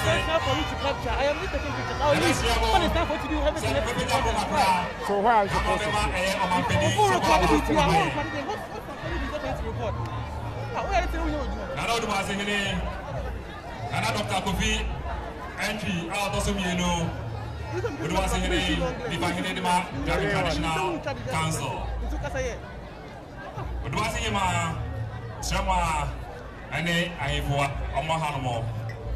essential for you to capture. I am not taking pictures. I will leave. When it's time for you to do everything else, you can do. So where are you supposed to be? Before recording it, yeah, what's somebody to record? Where are you telling you? I don't know what's happening. And I Dr. Kofi entry out of some yellow. What was happening? The Banginema Driving Traditional Council. What was happening? Sama ane ayefo omo hanomo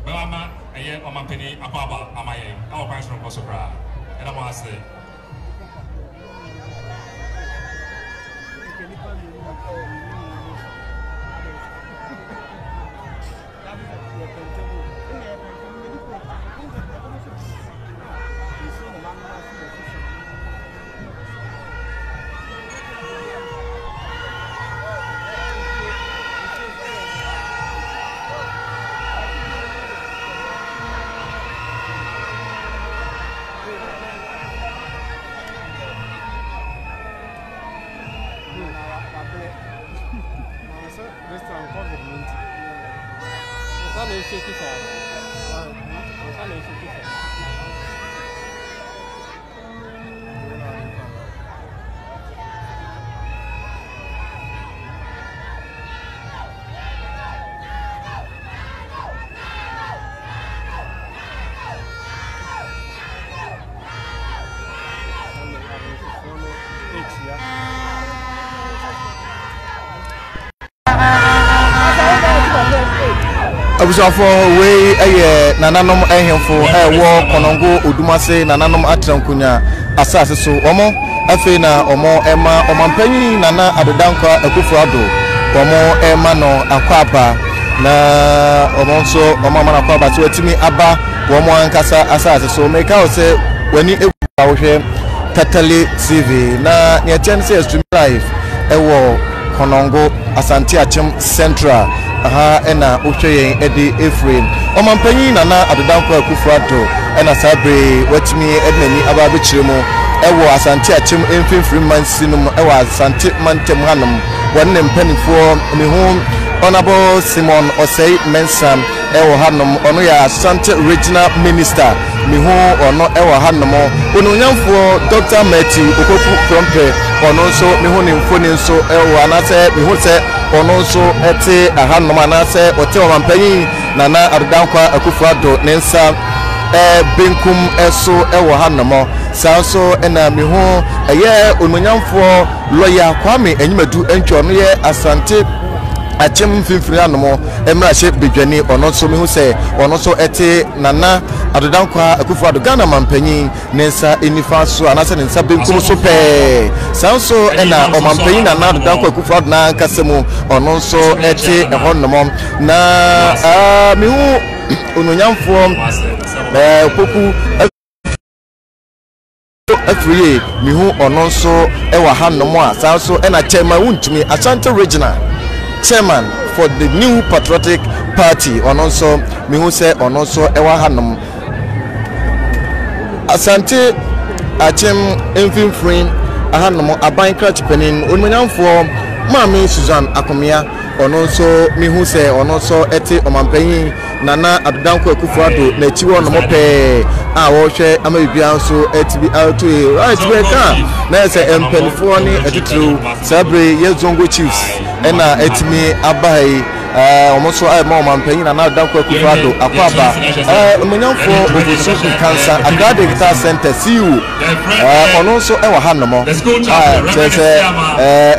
be mama eye o mapeni apaba amaye awo kwan so koso bra e na mo ase Abusafo we nananom ehemfo wo konongo odumase nananom atrankunya asase so omo afi na omo ema omampanyi nana adodankwa akufrado omo ema no akwaba na omo so omo mana akwaba so atimi aba omo ankasa asase so meka o se wani ebuwa wo hwe Tatale TV na ne chance stream live ewo konongo Asante Achim Central aha ena ohweyen edi Ephraim omampanyi nana adodankwa akufrado ena sabre watimi ednani ababe chiremu ewo Asante Achim emfimfiri mansinum ewo Asante mantem hanum wonne mpanifo mehu Honorable Simon Osei Mensam ewo hanum ono ya Asante Regional Minister mehu ono ewo hanum ononyamfo Dr. Matthew Okofu Prompe ono so mehu ni mfoni nso ewo anase mehu se ono so ete ahanum anase ote omampanyi nana adodankwa akufrado nensa benkum eso ewo hanum sanso ena mehu eye ononyamfo lawyer Kwame Enyimadu entwo no ye Asante Achim fimfiri anomo emrahye bedwane ono so mehu se ono so ete nana adodankwa akufrado Ghana mampanyi nensa enifa so anase nensa benkum so pe sanso ena omampanyi nana adodankwa akufrado na nkasemu ono so ete ehonom na mehu ononyamfo poku afrie mehu ono so ewa hanom a sanso ena chairman wuntumi Asante Regional Chairman for the New Patriotic Party ononso mehu se ononso ewa hanum Asante Achim emfimfrin ahanum aban krachipenin onmanyamfo Mami Susan Akomia ononso mehu se ononso ete omampanyi nana adodankwa akufrado na chiwo no mope a wo hwe amabibia nso etibi auto right weka na se empanifo ni etitru sabre yezongo chiefs ena etimi abai omoso ai ma omampanyi nana adodankwa akufrado akwaba omanyamfo obusu cancer agrade guitar center siu ononso ewa hanomo chese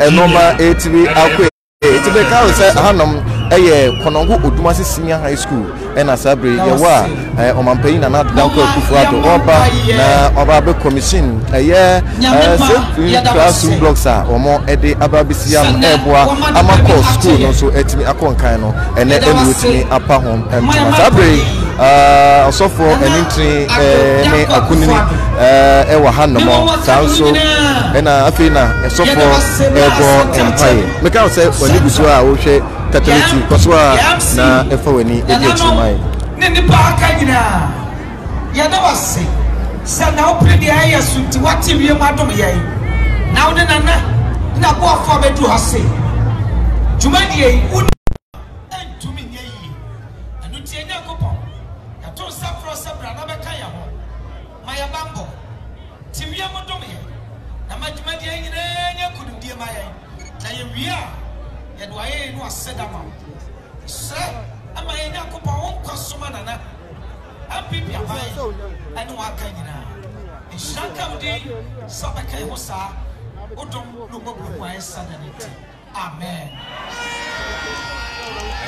enoma etibi akwe etibe ka o se hanom eye konongo odumase senior high school ena sabre yewa omampanyi nana adodankwa akufrado oba na oba be commission eye classroom blocks a omo ede ababisia no eboa amako school no so etimi akonkan no ene enu etimi apa hom sabre osofo enintri ne akunini ewa hanomo sanso ena afina esofo ego empire meka o se wani busu a wo hwe Tatale koswa na efa wani edi achimai ne nipa aka nyina ya da wase sa na opre aya sunti wati wie madom yai na wona nana na bo afọ bedu hase jumadi yi entumi nyai anu tie nya kopo ya to MPP abai ene wa ka nyina nshaka wudi sabaka ho sa odom no gbogbo wa esa na nti amen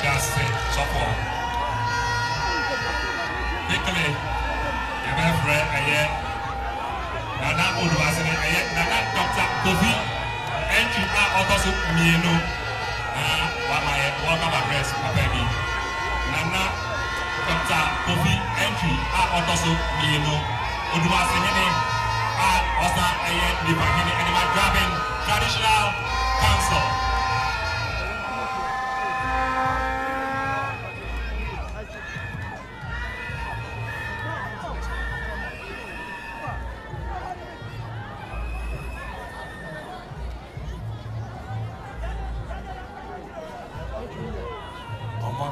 that's it so far quickly my friend aye nana odwasene aye nana Dr. Kofi entry also mienu wa my welcome address papagi nana Dr. Kofi entry also mienu odwasene also aye Nifahini Animal Grabbing Traditional Council.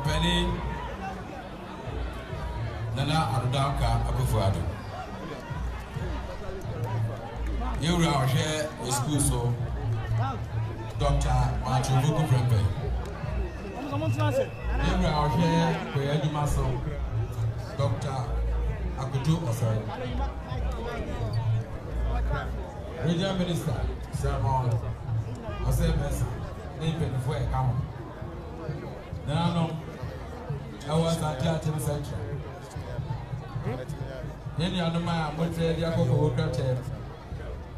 Penny Nana Arudanka Abufuado. You are here with school, so Dr. Matthew Vuku Prempe. You are here with Eddie Maso, Dr. Akutu Osai. Regional Minister, Sermon Osai Mesa, Nathan Fue Kamu. Now, I was at Latin Central. Any other man would say the Apple Hotel.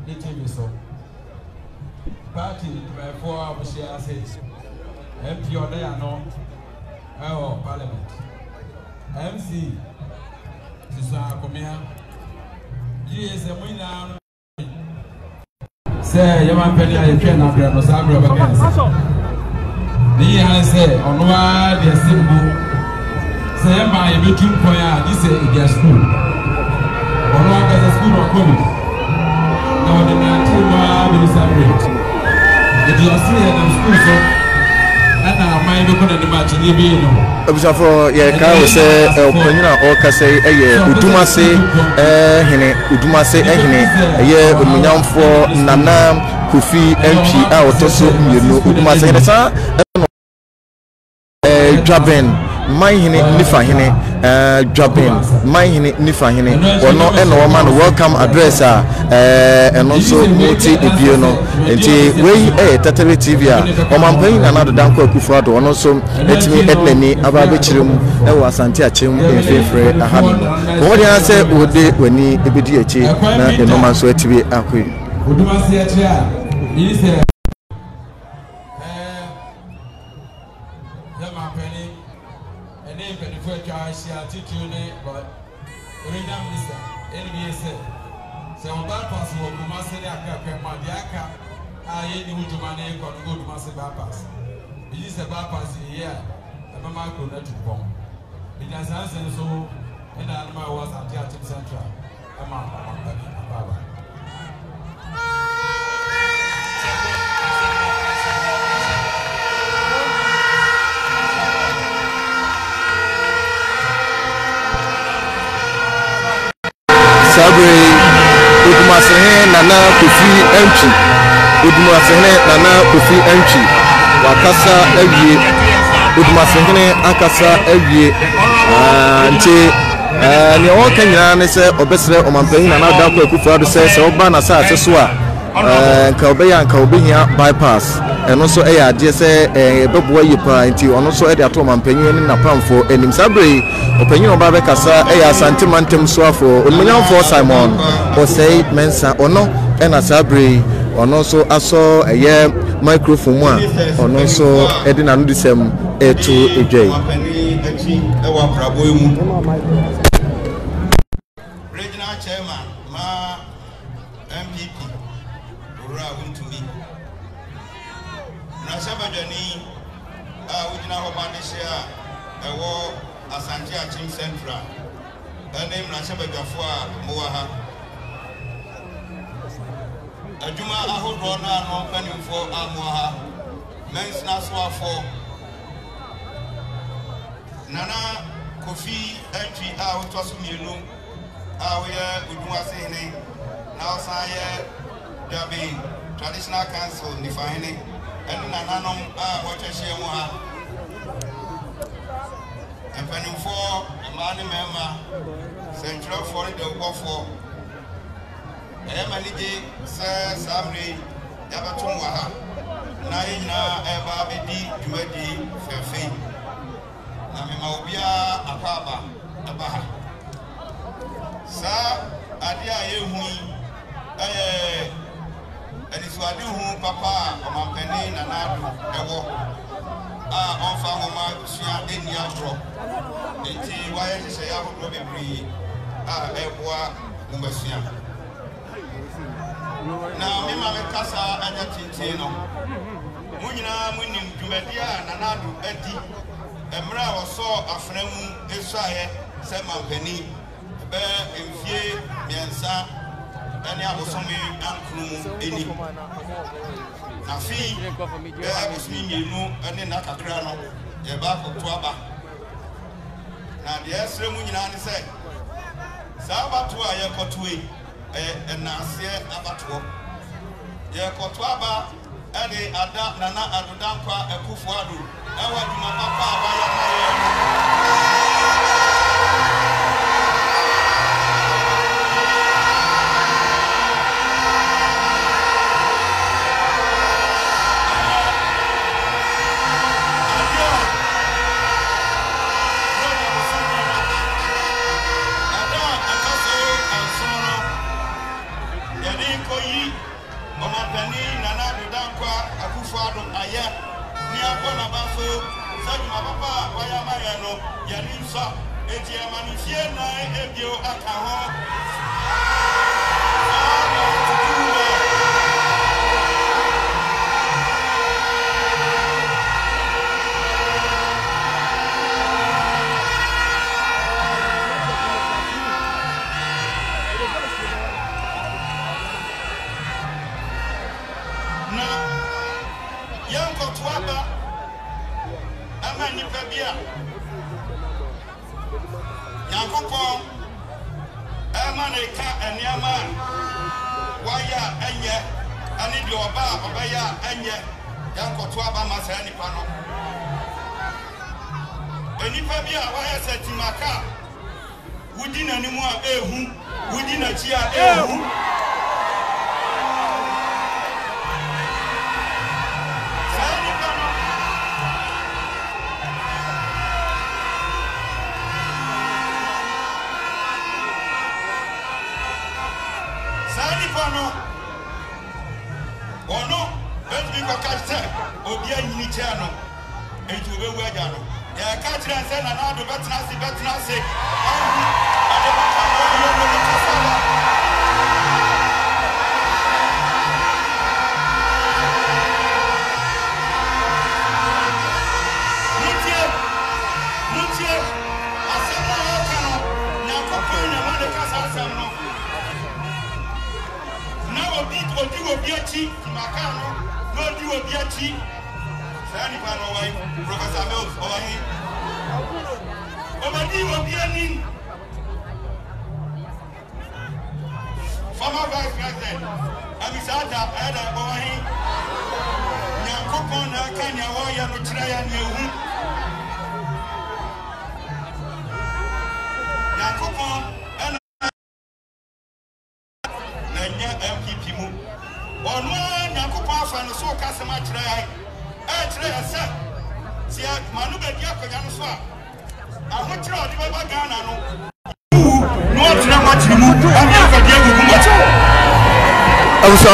The TV so. Party by 4 hours, she says. MP or they are no. Oh, Parliament. MC. Susan Comia. Yes, a winner. Say, you want penny, I can not grab a sabre against. The say on why the symbol say my meeting point this is school. On why the school of college. Now the 19 will celebrate. It was here in school so and now my local and the match in the Obisafo ye ka we say opanyina o ka say Udumase Udumase ye omunyamfo Nana Kofi MP a otoso mienu Udumase ne sa Draben Mahine Nifahine Draben Mahine Nifahine ono eno man welcome address and also multi ebiono enti we Tatari TV a omampan na do danko Akufo-Addo ono so etimi ednani ababechirem e wo Asante Achem enfefre ahami wo dia se ode wani ebedi achi na enoma so atibi akwe Udumase achi a yi but Regional Minister, NBA said, so on bypass, we will master the Madiaka, I ain't the Jumane, got to go to master bypass. It is a bypass here, and my micro not to bomb. It has answered so, and I was at the Atom Central. Sabre Udumase Nana Kofi entry Udumase Nana Kofi entry wakasa ewie Udumase akasa ewie nti ne won kanyina ne se obesere omampanyin Nana Dankwa Akufo-Addo se oba na sa aseso a nka obeya nka obehia bypass eno so eya ade se beboa yipa nti ono so e de ato omampanyin ni napamfo enim Sabre opanyin oba be kasa eya Asante mantem so afo onmunyamfo Simon Osei Mensa ono ena Sabre ono so aso eye microphone mu a ono so e de nanu disem eto edwai Regional Chairman ma MPP ora won't me na sabajani ujina ho bandishia ewo Asante Achem Central ene na sabajafo a mo wa ha aduma ahodo na no panimfo amo ha mensna so afo Nana Kofi entry to mienu we Udumase ne now say Draben Traditional Council Nifahine and Nananom what share mo ha and penny for man member Central for the war for Emanidi Sir Samri Yabatunwaha Naina Eba Bedi Dumedi Fefe Namimabia Apaba Abaha Sir Adia Yehui and it's what you papa or my penny and I on Fama Sia in Yadro. Why is it I would probably Ewa Umbasia? Now, me mamma Casa and Tintino Munina Munim Jumedia Nanadu Eti Emra or saw a friend Israel Seman Penny Bear in Fie Miansa. And I was some uncle in it. Now, see, there was me, you know, and then like a crown, a back of Twaba. Now, the Esremunian said, Sabatua, Yakotui, and Nasia Abatua. Yakotwaba, and the Ada Nana Adudanqua, a Kufuadu, and what my papa,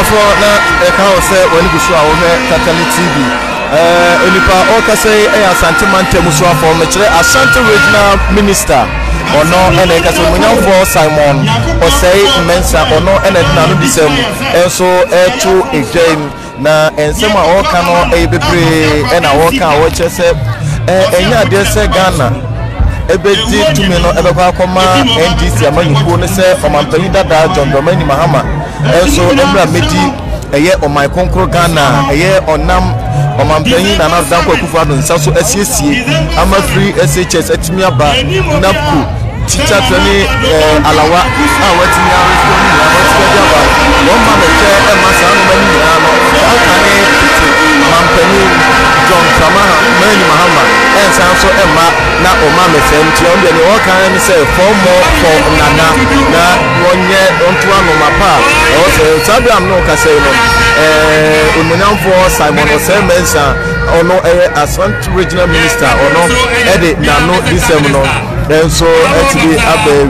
for na ka say when go show over Catholic TV onipa o ka say Asante Mante muso for mekire Asante Regional Minister ono ene ka say munyan for Simon o say mensa ono ene na no disem enso eto again na ensema o ka no bebre ena o ka o che say enya de say Ghana ebedi tumi no ebekwa akoma NDC amanyuko ne say omanpanyi dada John Dramani Mahama enso emra medi eye o my konkro Ghana eye onam omanpanyi na Danko Akufo-Addo nsaso asiesie ama free SHS atimi aba napku teacher training alawa awatimi arresoni na awatimi aba won ma me che e masa no mani na no akane omanpanyi John Samaha Mani Mahama and Sanso Emma na Omame Senti on the Okan say 4 more for Nana na 1 year on to one mapa also Sabiam no Kaseno Umunyam for Simon Osemensa ono Asante regional minister ono Eddie Nano Disemno then so actually abe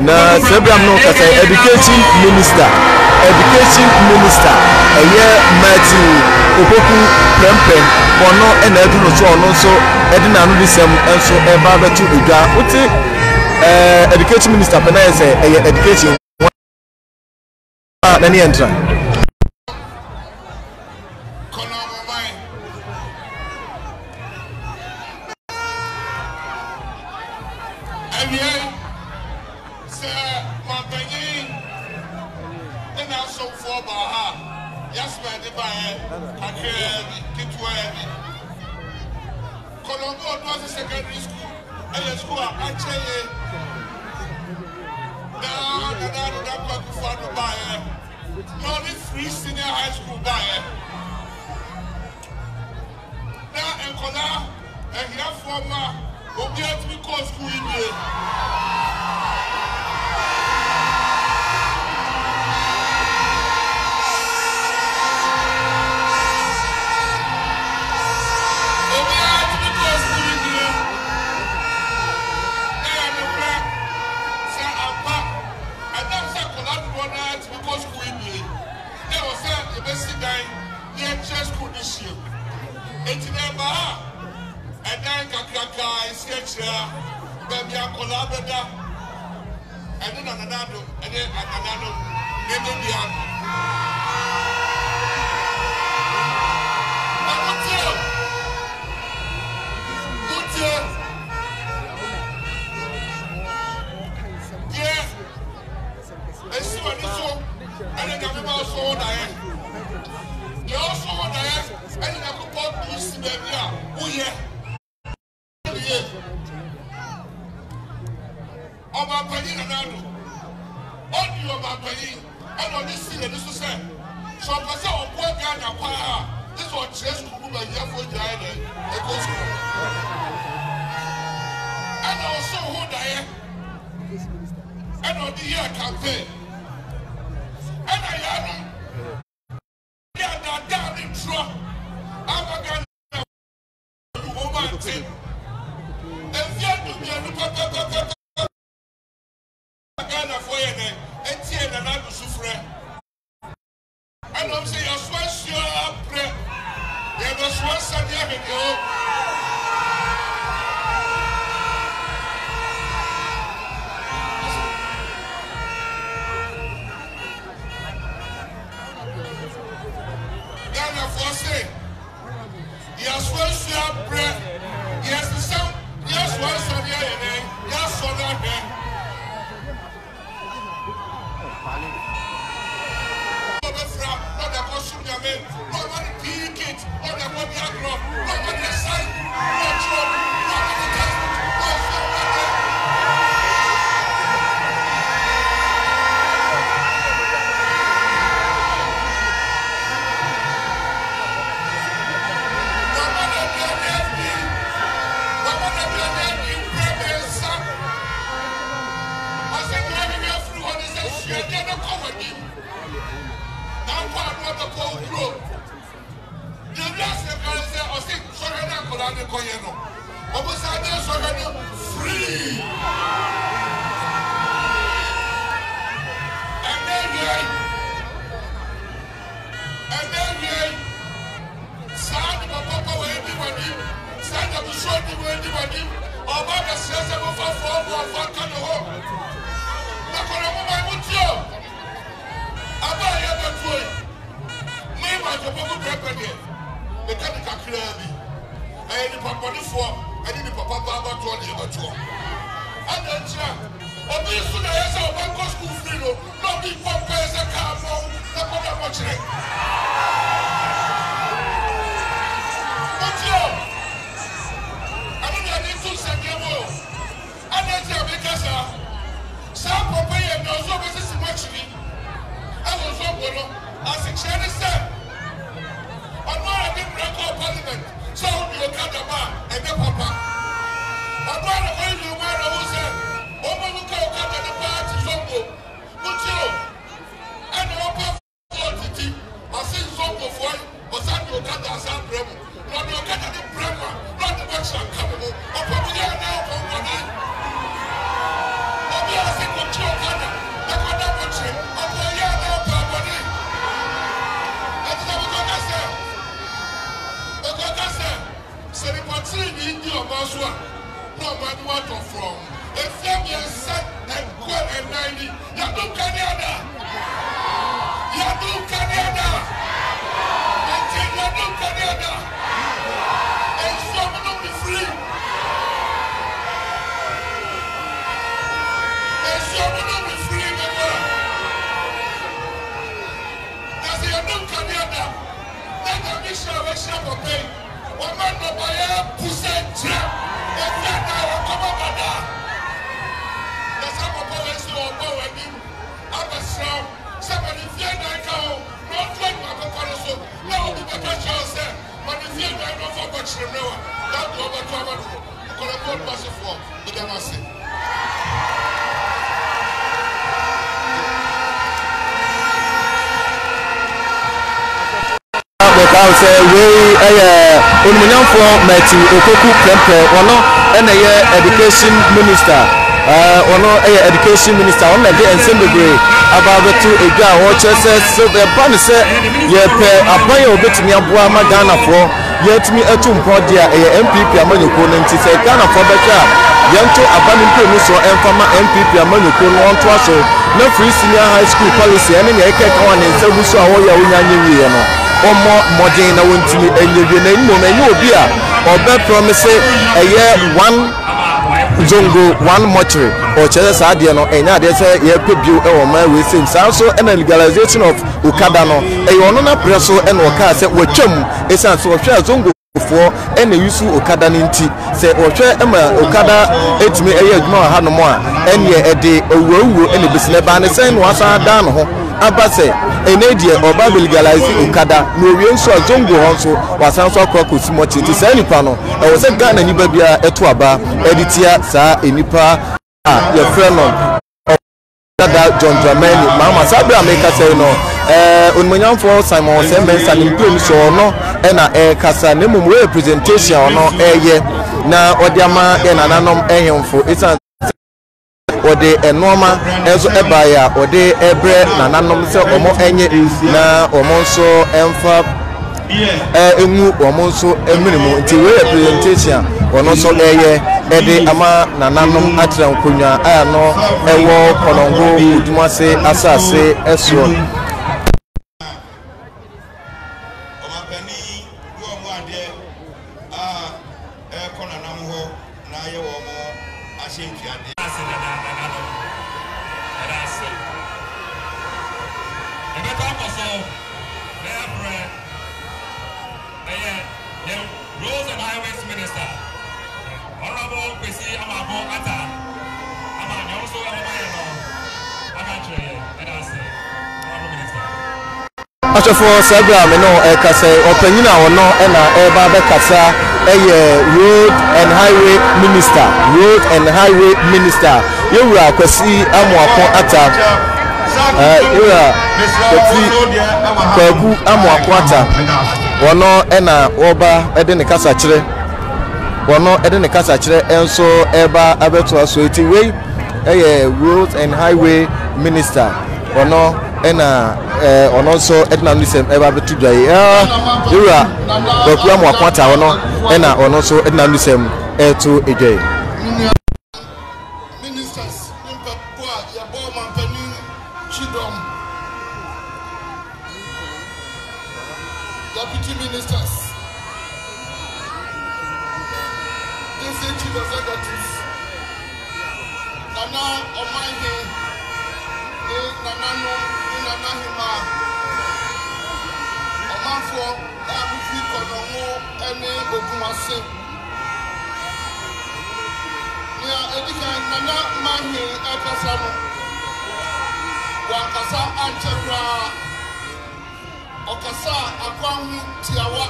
na Sabiam no Kasai education minister Matthew Opoku Prempen ono edu no so ono so edina no disem enso eba betu edwa uti education minister pena say education na ni entra Secondary school, and school actually now only free senior high school buyer. Now and Kola and your former will be able to call school in here. Baby, I collaborate, and then another, and then another, yeah, I see what you saw, and then I'm also there. You also there, and then I could put this baby. Oh, yeah. Ọba Penny Nanado, all you Ọba Penny, and on this scene, this is it. So, I say, oh, boy, Ghana, this is what chess to move a year for the island. And also, who died, and on the year campaign. And I am not down in trouble. I'm a Ghana woman team. And yet, to be a look Ghana for you, and Tian and I to suffer. And I'm saying, I swear, you're prayer. There was one Sunday ago. Ghana for say, yes, one you're prayer. Yes, the sound, yes, one Sunday, yes, so that. Nobody peek it, nobody agro, nobody aside, no trouble, nobody test, no somebody. Nobody blame me, nobody blame me, blame son. I said, blame me through what is a shit, they don't come with him. Now, part of the cold group. The last say, I think, Sorana Colana Coyano. Almost I know Sorana free. And then, Sad Papa, anybody, stand up to show you anybody, or about the sense of a form or one kind of home. Not going to move my mutual. About your boy. Me, my Papa, prepared. The Catholic Club, I need Papa before, I need Papa Baba to the other two. And then, or this to the answer of Banco School Freedom, not be Papa as a car, not what I'm watching. What's your? I need to send you more. And then, because some Papa and also this is actually, I was so well as a Chinese. I'm not a big record parliament. you cut the bar and the papa. My brother, when you were who said, Omo Luka cut the party Zongo, Mucho, and the upper quantity, I see Zongo for you, or Sandy cut the San Bremo, not the cut the Bremo, not the Western Capital, or probably now for one night. Obi, I think what you cut, the Kada Butcher, or Poyana, Pabani. That's what we're going to say. C'est les parties qui disent au Baswa, non, mais nous sommes from. Et c'est bien 7 et quoi et 90. Il y a tout Canada. Il y a tout Canada. Il y a tout Canada. Et ils sont maintenant free. Et ils sont maintenant free, mais voilà. Parce qu'il y a tout Canada. Dans la mission avec chaque pays. On m'a demandé pousser Dieu et faire un commandant. Les hommes ont laissé au bon wedding. Attention, c'est magnifié d'un chaos. Non, toi, tu m'as pas parlé de ça. Là, on dit que quelque chose, magnifié d'un enfant de chez nous. Là, tu vas toi, on connaît pas le passé fort. De démasser. I say we Unmunyam for Matthew Okoku Kempe ono ene ye education minister ono education minister on na dey ensemble about to eja wo chese so the ban say ye pe apan ye obetimi aboa ma Ghana for ye timi etu mpodia MPP amanyoko no nti say Ghana for becha yento abani mpemu so emfama MPP amanyoko no onto aso na free senior high school policy ene ye keka wan nsebu so awo ya wonyanye wiye no omo modern na wontimi enyewie na imo na enye obi a obe promise eye one zongo one mortuary o chere sa ade no enya ade se ye pebio e wo ma we sim sa so na legalization of okada no eye ono na preso e na oka se wotwam esan so hwe zongo fo e na yusu okada ninti se ohwe e ma okada etimi eye adwuma ha no mo a ene ede owuwu e na bisine ba ne sen no asa da no ho abase enedie oba legalize okada no wie nso azongo ho nso wasan so akwa kosimo titi sa nipa no e wo se Ghana nipa bia eto aba editia sa enipa a ye friend Dada John Dramani mama sabe America say no onmonyamfo Simon Sembensa ni mpem so no e na kasa ne mum representation no eye na odiama e nananom ehemfo isa ode enoma enzo ebaya ode ebre nananom se omo enye na omo nso emfa enu omo nso emirimu nti we representation ono so eye ede ama nananom atran konwa aya no ewo Konongo Odumase asase esro Achofo Sabra me no kasa opanyina wono na eba be kasa road and highway minister yewura kwasi amoako ata yewura kwagu amoako ata wono na oba ede ne kasa kire wono ede ne kasa kire enso eba abeto aso eti we road and highway minister wono na ono so edna nisem eba betu dwai ira bakua mo akwata ono na ono so edna nisem etu ejai ministers nimpa kwa ya bo mampani chidom deputy ministers chief executives nana omanhe nanano nanahima omanfo abufi Konongo ene Odumase ya edika nana mahi akasa no wakasa anchekra okasa akwanhu tiawa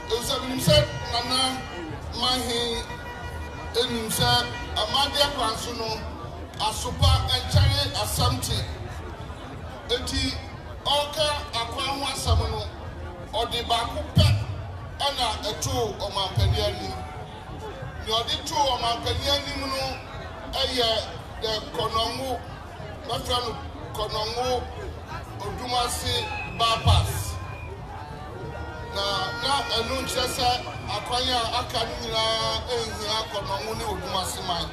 Eusebim said, Nana, Mahi, Enumsa, Amadia Pansuno, Asupa, and Chari Asamti. Eti, Oka, Aqua Samono, or the Baku Pet, Anna, a two or Mampaniani. You're the two or Mampaniani, the Konongo, my friend Konongo, Odumasi, Bypass. Na enu nkyerɛ akwanya aka nyinaa ehia kɔnɔngo ne odumase man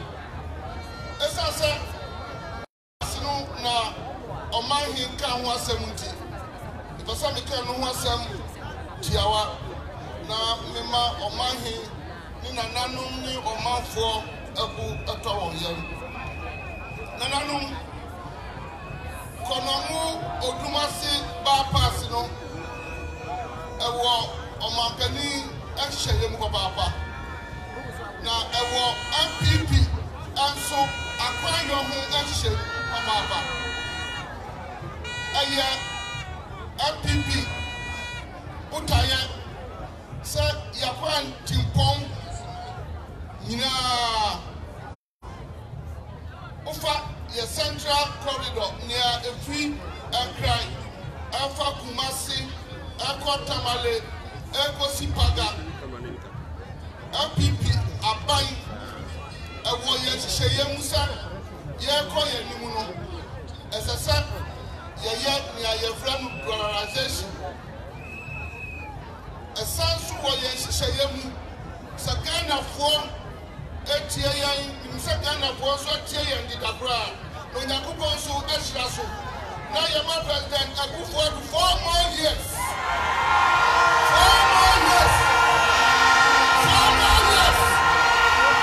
esase asino na ɔman hin ka ho asɛm nti ipasa me ka no ho asɛm tiawa na mema ɔman hin ne nananom ne ɔmanfoɔ abu atɔ wɔn yam nananom kɔnɔngo odumase bypass no ewo omampani ehye yem ko papa na ewo MPP anso akwanyo ho ehye papa eye MPP utaye se yakwan timpom nyina ofa ye central corridor near every cry alpha Kumasi Eko Tamale, Eko Sipaga, MPP, Abai, Ewo Ye Musa, Yeko Yenimuno, as I said, Ye friend polarization. A sense of Ye Sagana form, Etiayan, Sagana was what Tiayan did a bra, no Yakuponso, Eshlaso. Now you're my president, I go for 4 more years. 4 more years. 4 more years.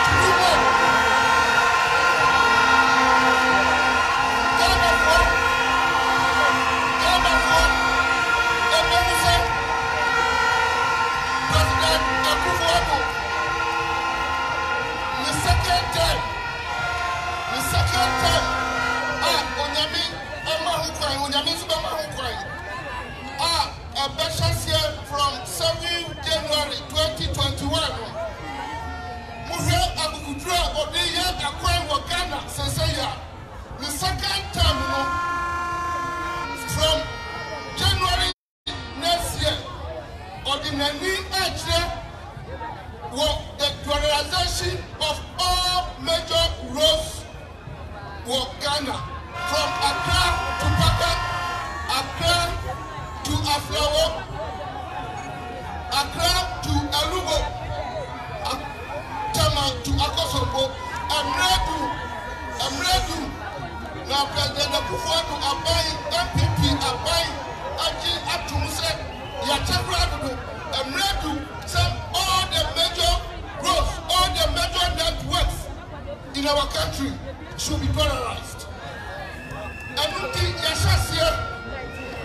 2 more. Ghana for. President Akufo-Addo. The second time. Onyami. A Beshas from 7 January 2021. Muhe Abukudra Odeya Akwan Wakana Sensaya. The second time from January next year, Ordinary Edge the dollarization of all major roads for Ghana. From Accra to Paka, Accra to Aflawo, Accra to Alugo, Tama to Akosopo, Amredu. Now President Akufo-Addo Abai, MPP Abai, Aji Atumuse, Yachabradu, Amredu, all the major roads, all the major networks in our country should be dollarized. Anuti yashasia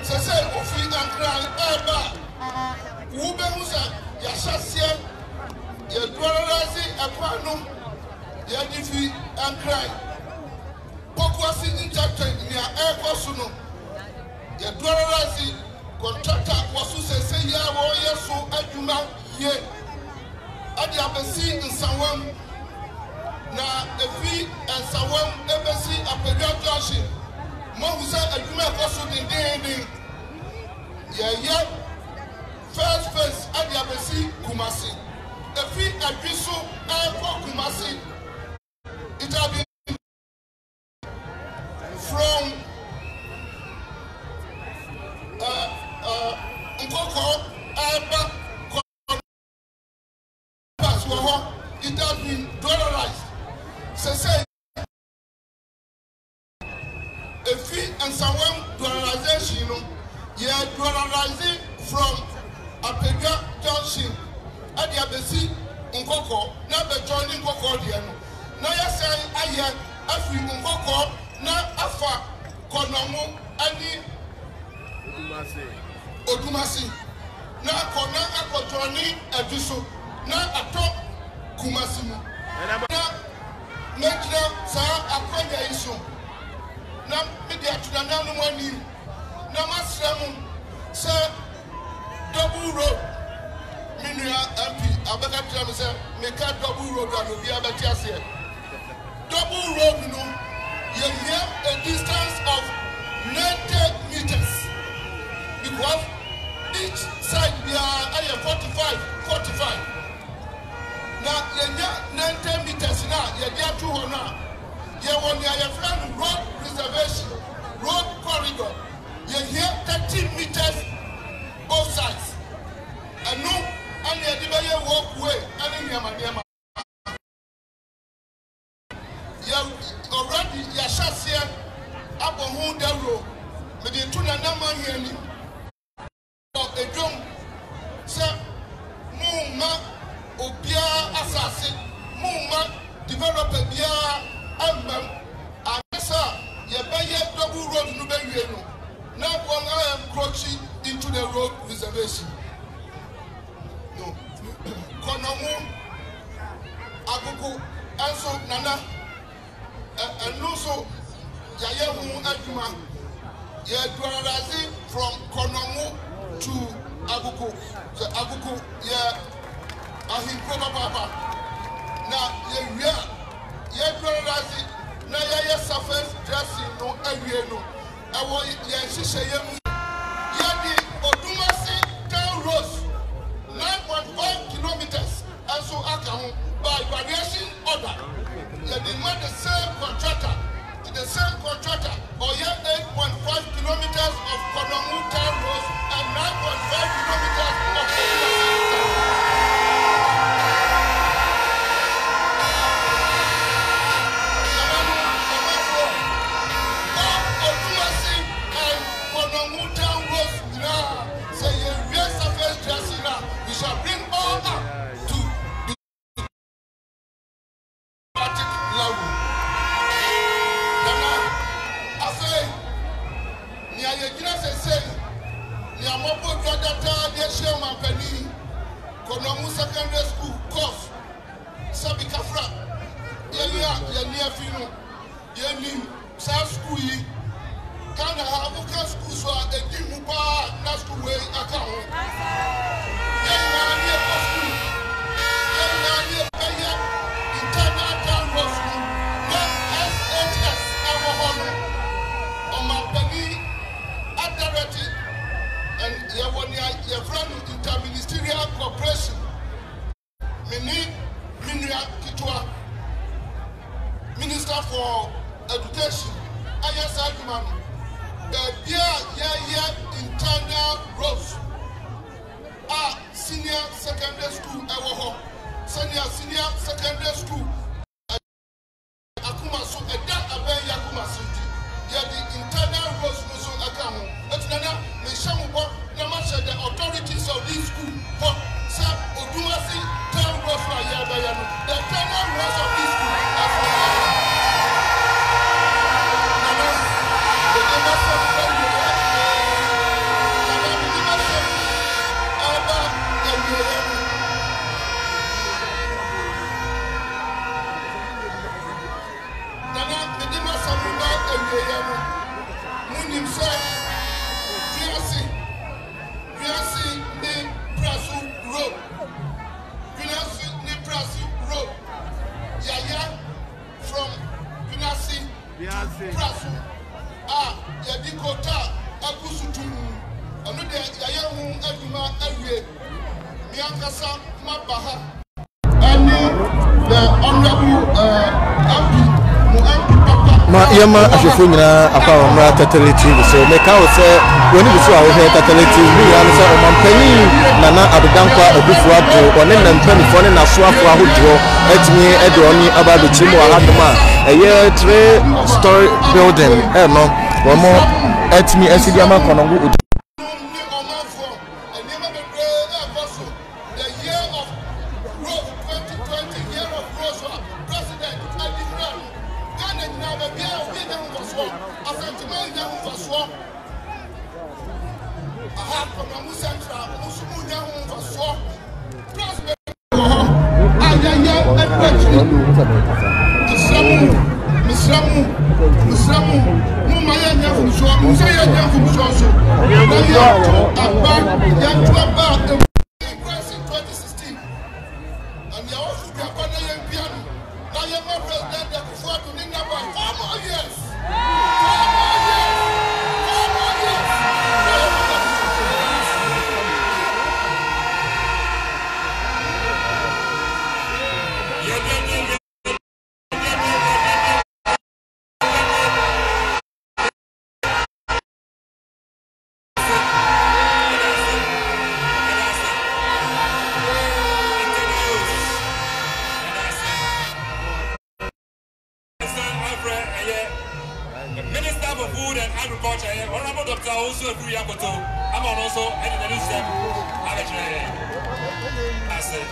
sese ufi ankra eba ube musa yashasia ye dollarazi akwanu ye difi ankra pokwasi interchange ni eko suno ye dollarazi contractor wasu sese ya wo yeso adwuma ye adi abesi nsawam na efi nsawam ebesi apedwa junction Mohusa Aduma Kosu Dindin. Yeah. First phase at the Abesi Kumasi. The fee at Bisu and Kumasi. It will be from Nkoko Alba Paswaho. It has been dollarized. Say a fee and someone dollarization, dollarizing from Apega Junction at the Abesi Nkoko, now the joining Nkoko. Now you say, I Afi Nkoko, now Afa Konomo, Adi Odumasi. Now Kona Ako joining Abiso, now Ato Kumasimu. Now make them say Akwanya issue. Now media to the Nanu Namasram say double road. Minua MP abeka tell me say make a double road and be abeti ase. Double road no you have a distance of 90 meters because each side we are 45. Now you 90 meters now you get 200 now. You want your friend road reservation, road corridor. You have 13 meters both sides. And no, and you walkway and in your already your chassis up on who the road. But the two number here or a drum, sir, Muma, Obia assassin, Muma, developer, Bia, and sir, you buy a double road no be now one I am crouching into the road reservation. No, Konomu, Abuku, also Nana. And also, Yayamu Aduma, Yadwarazi from Konomu to Abuku. So Abuku, Ahimkoba Baba. Now, Yadwarazi, Naya surface dressing, no Aviano. I want Yashishayamu. Yadi Odumasi town roads, 9.5 kilometers, and so Akamu by variation order. You demand the same contractor to the same contractor or you 8.5 kilometers of Konomu town roads and 9.5 kilometers of Odumasi and Konomu town roads now say you real surface dressing now. We shall bring all up to level. I say, Niagara say, Niamopo Data, dear Sherman Penny, Konomu Secondary School, course, Sabikafra, Yania Fino, Yanim, South School, Kana Havuka School, so a Dimupa, not to way account. Yania School, Yania Paya, internal town roads, not SHS, our honor, on my penny, Adarati, and your friend interministerial cooperation. Minia Kitwa, Minister for Education, Ayas Argument, the internal roads are senior secondary school, senior secondary school. Akumasu, a dark Aben Yakumasu, yet the internal roads was on account. But Nana, Mishamu, Namasha, the authorities of this school, but Sam Odumasi, town roads for Yabayano, the internal roads of this school. Yama ashefo nyina apa omra tatality so make out say woni bi so a wo he tatality bi ya no say omampani nana abedankwa obufu ado one na mpanifo ne nasoafo ahodo atimi edoni aba be chimu ahadoma eye 3-story building no wo mo atimi asidi ama konongo the Minister for Food and Agriculture, Honorable Dr. Also Yakoto, I'm also in the news. That's it.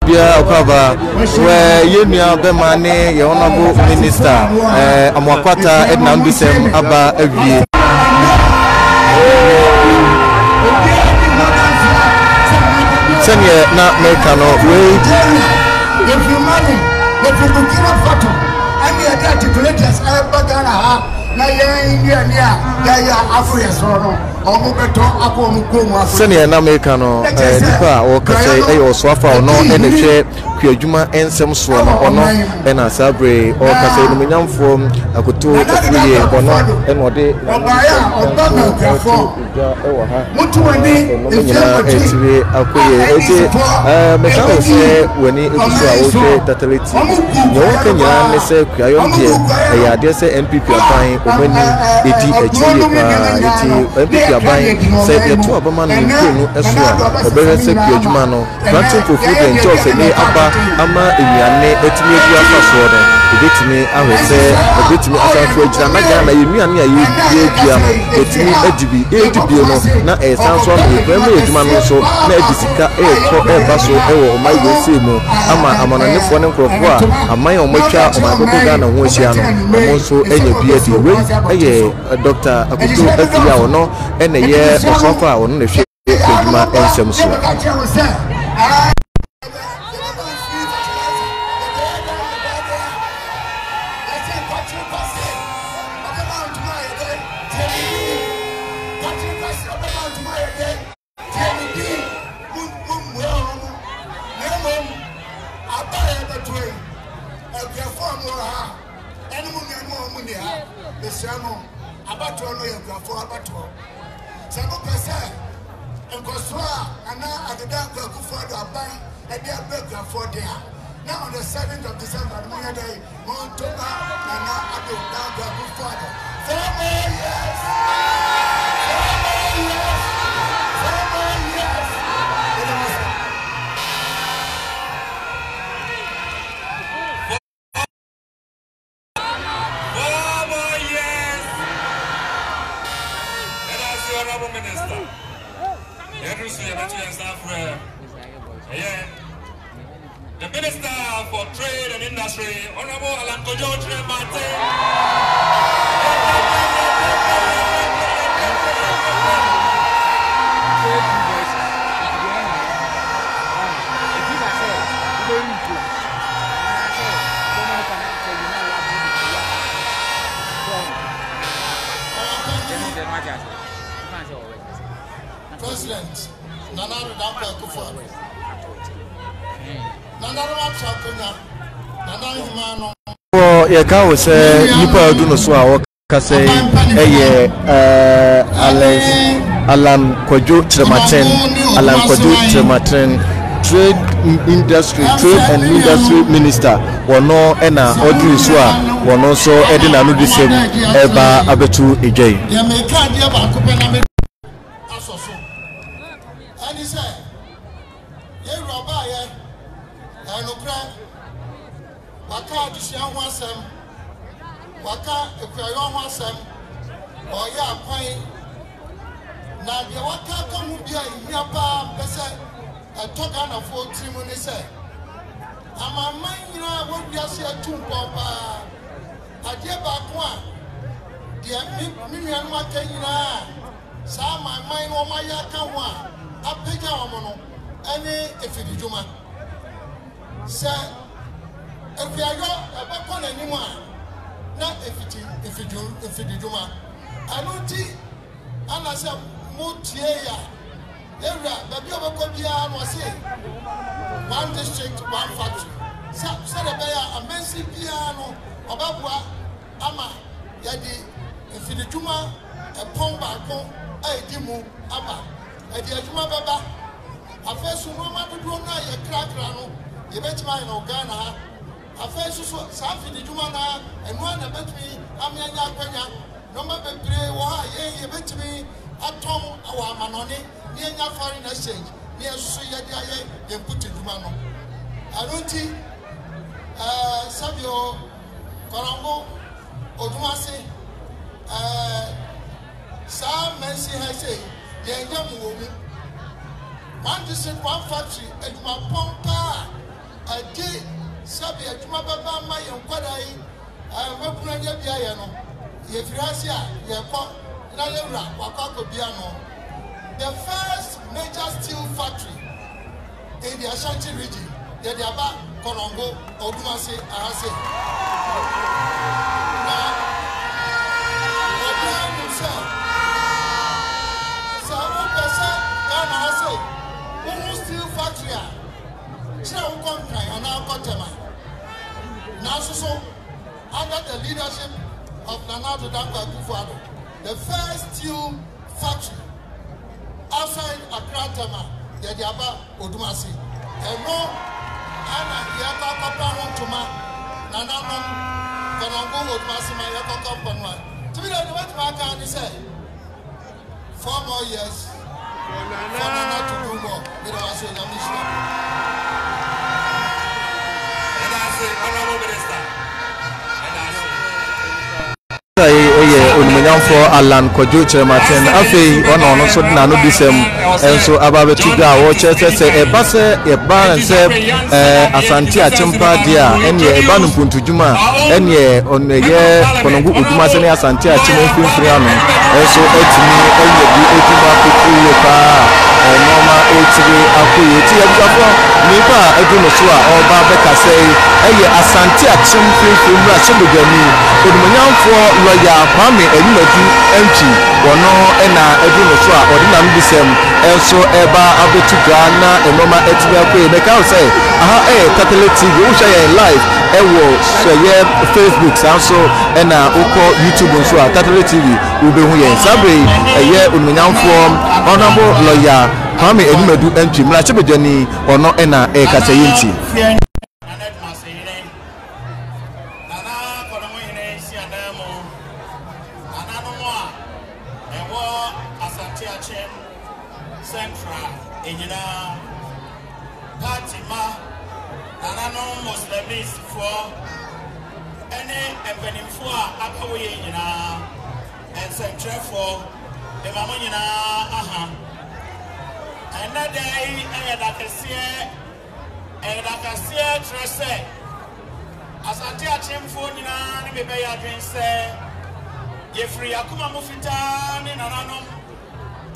Bia Okaba we yenua bemane ye honorable minister Amwakwata Edna Mbisem aba awie senior na meka no we if you money if you Burkina Faso and the articulators bagana ha na ya Africa so no senior na meka no nipa o kase e oswafa no ene hwe kwadwuma ensem so no ono ena sabre o kase no menyamfo akoto ofuye ono ene ode mutu wani etiwe akoye ete meka o se wani ebuso a wo hwe tatality no kanya ne se kwayo de e ya de se MPP aban omani edi echiye pa eti MPP aban se yetu abama no nkunu eso a obere se kwadwuma no planting for food and jobs ni aba ama enuane etimi edu afa so no ebetimi ahwese ebetimi asanfo agina na Ghana enuane a yedua no etimi edibi no na esanso no ebema edwuma no so na edisika ekọ eba so ewo omai wese mu ama amananefo ne nkrofo a aman omotwa omakoko Ghana ho ahia no mo so enye bia di we eye Dr. Akutu afia ono ene ye osofa ono ne hwe edwuma ensem so Now on the 7th of December, Monday, Montoma, and now I do down to a good father. 4 more years! 4 more years! 4 more years! 4 more years! And as the Honorable Minister, the Minister for Trade and Industry, Honorable Alan Kojo President Nana Akufo-Addo. ye ka wo se nipa adu no so a wo ka se eye Alan Kojo Trematen Trade and Industry Minister wono ena odri so a wono so edi na no disem eba abetu ejei ye me ka dia ba ko pe na me asoso ani se ye roba ye enukra waka adisia ho asem waka ekwayo ho asem oya akwan na de waka ka hu bia ihia pa pese atoga na fo trimu ni se ama manyira wo biase atumpo pa ade ba ko a de mi nuanu aka nyina sa ma man no ma ya ka ho a apega wo no ene efidijuma se efiayo abako na nimu a na efidijuma anuti ana se motie ya ewra baby obako bia no se one district one factory se de be ya amensi bia no obabua ama ya di efidijuma epon ba ko edimu aba edi adwuma baba afesu no ma dodo na ye krakra no ye betima na Ghana ha afesu so sa afidijuma na enu na betimi amyanya akwanya no ma bebre wo ha ye betimi atom awa amanone ne nya foreign exchange ne so ye dia ye put duma no anunti Sabio Korango Odumase Sam Mercy has said ye nya mu one district one factory eduma pompa ade sabi eduma baba ma ye nkwadai mapuna nya bia ye no ye firasi a ye ko na lewra wakako bia no the first major steel factory in the Ashanti region ye dey aba Korongo Odumase ahase na Odumase himself so one person Ghana ahase one steel factory a chira wo konkan ana akotema na so under the leadership of Nana Addo Dankwa Akufo-Addo, the first steel factory outside Accra Tema, Yediaba Odumase. And no, Anna Yaka Papa Hontuma, Nana Korongo Odumase, my Yaka Company. To me, the way to my country say 4 more years for Nana to do more. It was a mission. And I say, Honorable Minister. Onimanyamfo Alan Kojo Chematen afei ono so na no disem enso ababetuga wo chese ebase ebaranse Asante Achimpa dia ene ebanu puntujuma ene oneye Korongo Odumase ne Asante Achimpa mfimfiri ano enso etimi eyebi etuma kukuye pa normal etiri akuye ti ebufo nipa eduno so a oba bekase eye Asante Achimpa mfimfiri mra chebugani Onimanyamfo lawyer Kwame Enyimadu MT wono ena eduno so a odinam disem enso eba abetuga na enoma etibia kwe be ka say aha Tatele TV wo share live ewo share Facebook sanso ena uko YouTube so a Tatele TV wo be hu ye sabre eye Onimanyamfo honorable lawyer Kwame Enyimadu MT mra chebejani ono ena kasayinti Central Engineer Fatima Nanano Muslims for any evening for Akawi Engineer and Central for the Mamonina another day I can see Tresse Asante Achimfo Nina Bebe Adrin say Yefri Akuma Mufita Nanano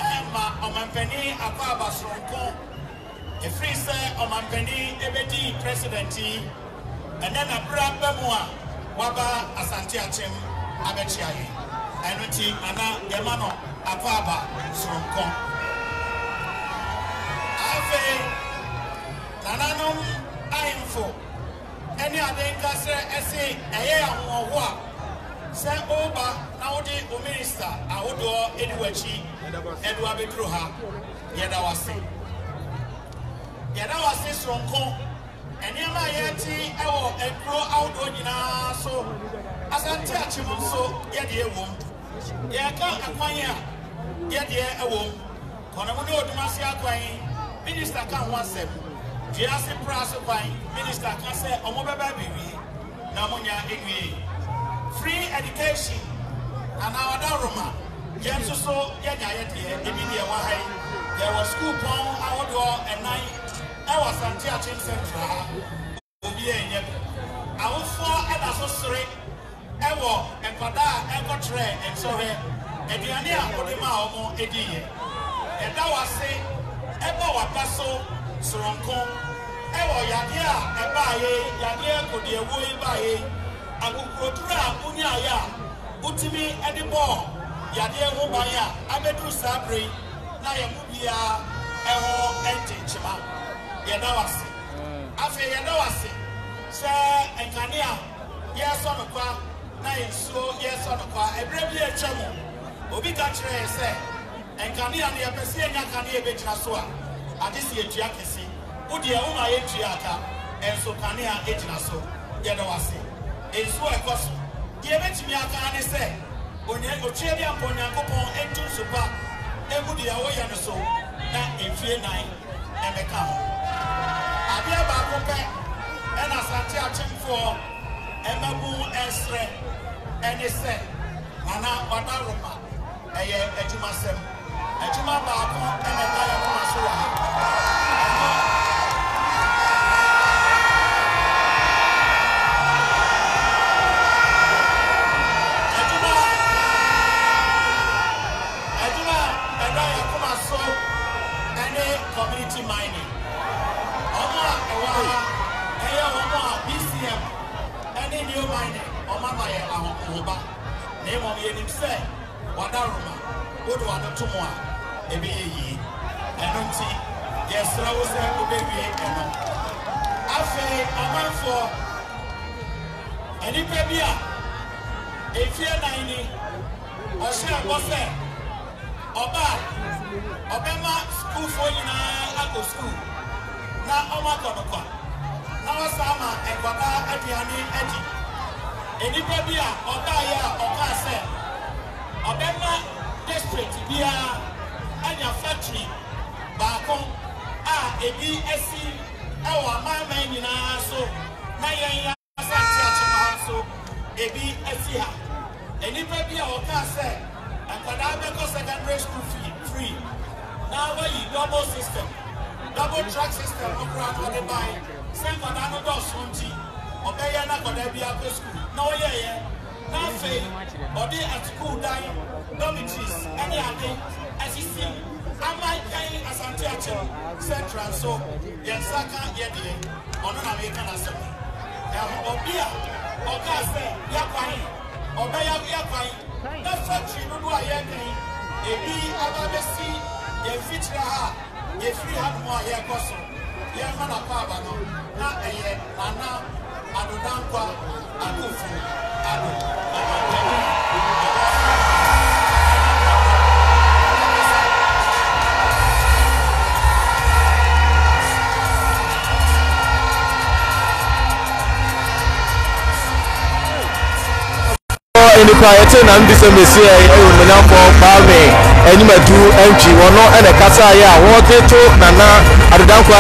Emma Omampeni Akwaba Sronko, a free say Omampeni Ebedi Presidency, and then a Brabamua, Waba Asante Achim Abechiaye, and Uti Ana Yamano Akwaba Sronko. Ave Nananum Info, any other Kase essay, a year or what? Say over now the minister, I would do anyway. Edward Bedruha, Yadawasi Stronko, and Yama Yeti, our and grow out on Yina. So, as I touch him, so Yadia womb, Yaka Aquania, Yadia a womb, Konamuno Demasia Quine, Minister can once them, Giasi Prass of Quine, Minister can say, Omoba baby, Namunia Igui, free education, and our Daruma. Yes, so immediate wahai. There was school pong outdoor and night. I was Santiago Central. I was for and associate. I was and Pada and Cotre and Sore and the Ania Odima Omo Edi. And that was say, Ebo Wapaso, Soronko, Ewo Yadia, Ebaye, Yadia Kodia Wui Baye, Agukutra Unyaya, Utimi Edibo. Yade Mubaya, Abedu Sabri, Nayamubia, Eho, Enchima, Yadawasi. Afe Yadawasi, Sir and Kania, yes on a qua, Nayan so, yes on a qua, a brave year chamo. Obikatre say, and Kania, the Apesian Kania Betrasua, at this year Giacasi, Udia Uma Etriata, and so Kania Etraso, Yadawasi. It's so a cost. Give it to me, I can't say. Onye Ochieli Amponya Kopon Entu Supa emu dia wo ya no so na efie nan emeka ho abia ba ko pe ena Asante Achimfo emabu esre enese ana wadaroma eye ejumasem ejuma ba ko emeka ya ko so wa community mining. Omo BCM any new mining. Omo maye ahoba. Name of ye nim say wadaruma. Odo ado tomo a ebe yi. Eno nti yes rawo se obewie eno. Afe amanfo eni pe bia efie nan ni o se abose oba Obema school for you na school. Na Oma Konokwa. Na wasama enkwada aduane adi. Enipa bia oka ya oka se. Obema district bia anya factory baako a ebi esi ewa aman nyina so na yen ya Asante Achimfo so ebi esi ha. Enipa bia oka se enkwada beko secondary school fee free. Now we double system, double track system. Okra the buy. Same for that no dos hunti. Obey na for there be at school. Now Now fail. Ode at school die. Dormitories. Any other. As you see, I might pay Asante Achimfo Central. So Yansaka yedi. Ono na American assembly. Obia. Oka say yakwai. Obey yakwai. The factory no do ayeni. Ebi ababesi. Ye feature ha, ye free hand more ye koso. Ye mana pa no na eye ana adodankwa akofu ado. In the quiet and this Messiah, for Palme, and you may do empty or no, and a Casaya, what they told Nana, Adankwa,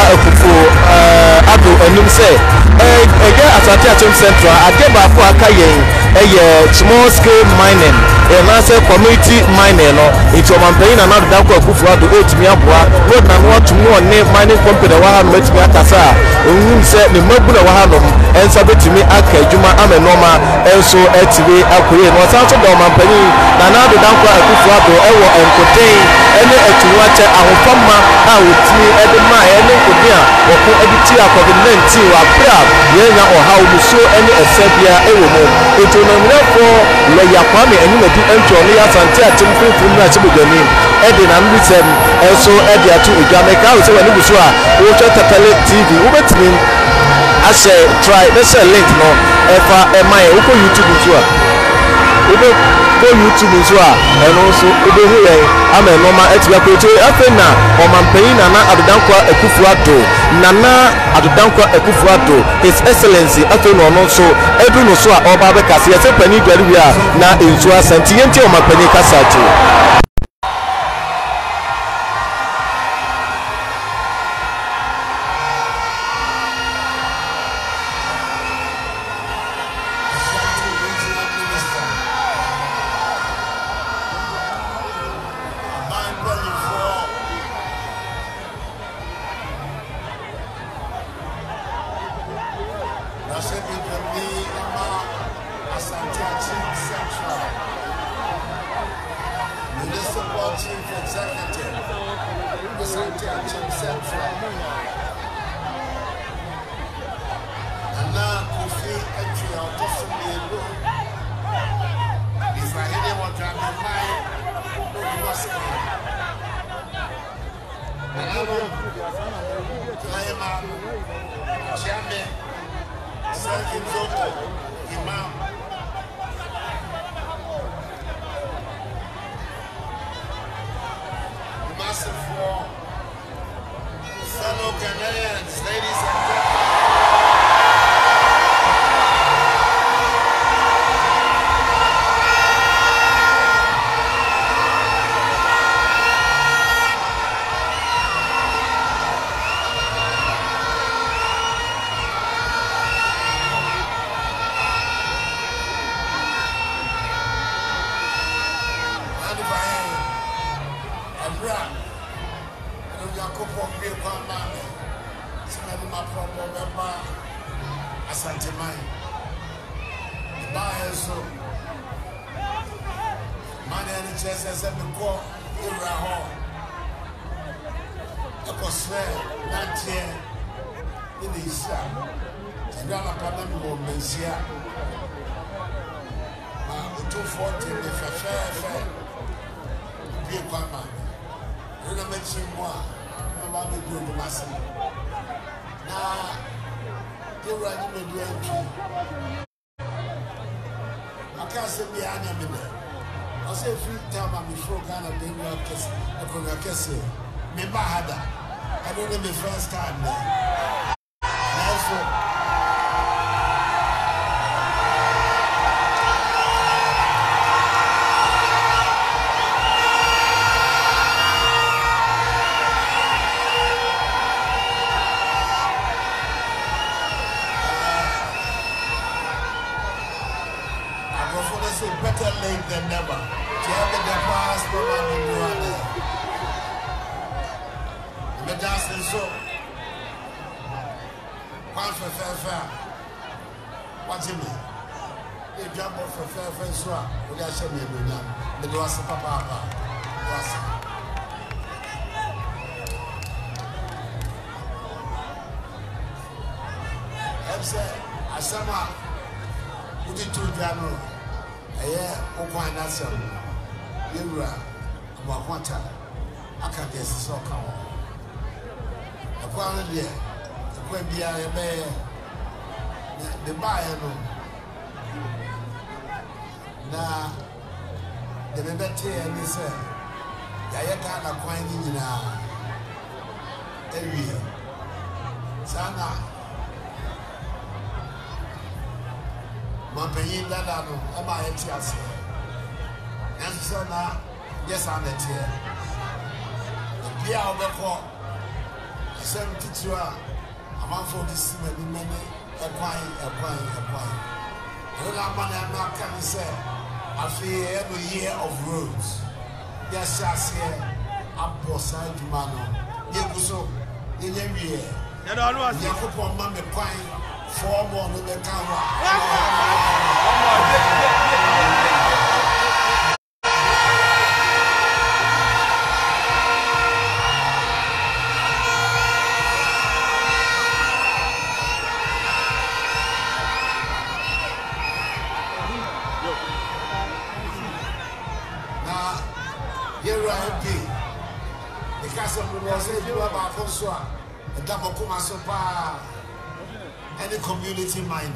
Ado, and you say, again, Asante Achimfo Central, I gave up for a small scale mining, and answer community mining, into a campaign and Adankwa Kufuado, 8 Miabua, what and what to more name mining company, one met me at Tasa, whom said the Mobula Wahanum, and Sabet to me, Aka, Juma, Amenoma, and so TV, Akuya. Was out of the company, Nana Adankwa Kufuado, and contain any Etuacha, our former out me at the Maya, and Kodia, or Editia COVID-19, or Crab, Yena, or how you saw any Sebia, Ewomo. It will not for Layakwame, and you may do empty on the Asante Achimfo from Nachibugani, Edin and Wissem, and so Edia to Jamaica, so when you saw, watch at TV, who met me. I say, try, let's say link no, if I am my YouTube as well. Go YouTube as well, and also Ubo here. I'm a normal executive. Afena or Mampain Nana Adankwa Kufuado, Nana Adankwa Kufuado, His Excellency Afena also Edu Nosua or Babakasi, a penny Garia, na in Sua Santiente or Mampani Casati. Fellow Ghanaians, ladies and gentlemen. Yebra. And you are couple of people, man. My problem, member Asante Mai. Buy so. Money and chess as a call. Ibra Hall. A coswell, not here in the Isha. And then a problem will be here. 240 if a fair. Be a farmer. You don't mention more. About the good master. Now, you're running with the entry. I can't say behind a minute. I say free time I'm before kind of being like this. I couldn't guess it. Maybe I had that. I don't know the first time there. Also, better late than never. To have the past, no one will do it. The dancing so. One for fair. What's it mean? They jump off for fair, so we got some of them. The doors of Papa. I'm saying, I somehow put it to January. Yeah, Okwai Nasam, Yura, Wakwata, I can't guess so come on. A quarter there, the Quabia Bay, the buyer. Now, the Bebete and he said, Yayaka acquiring in every year. Sana. Mampenyin dada no ema yeti ase enso na yes and the bia obekọ asem titiro a amanfo disima ni mene ekwan ela mana na kan say afi every year of roads yes ase abosa duma no yeguso yenye ya do anu ase yakopon ma me kwan form on the camera. Now, here I be. The castle was a few about François, a double Kumasopa. Any community minded.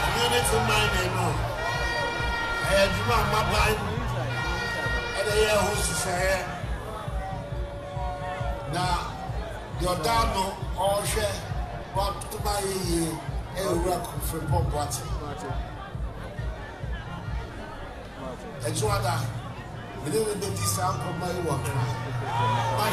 Community minded, no. I had my mind, and I hear who's to say, now, your dad, all share, but to my work for Bob Watson. And so we didn't do this out of my work. My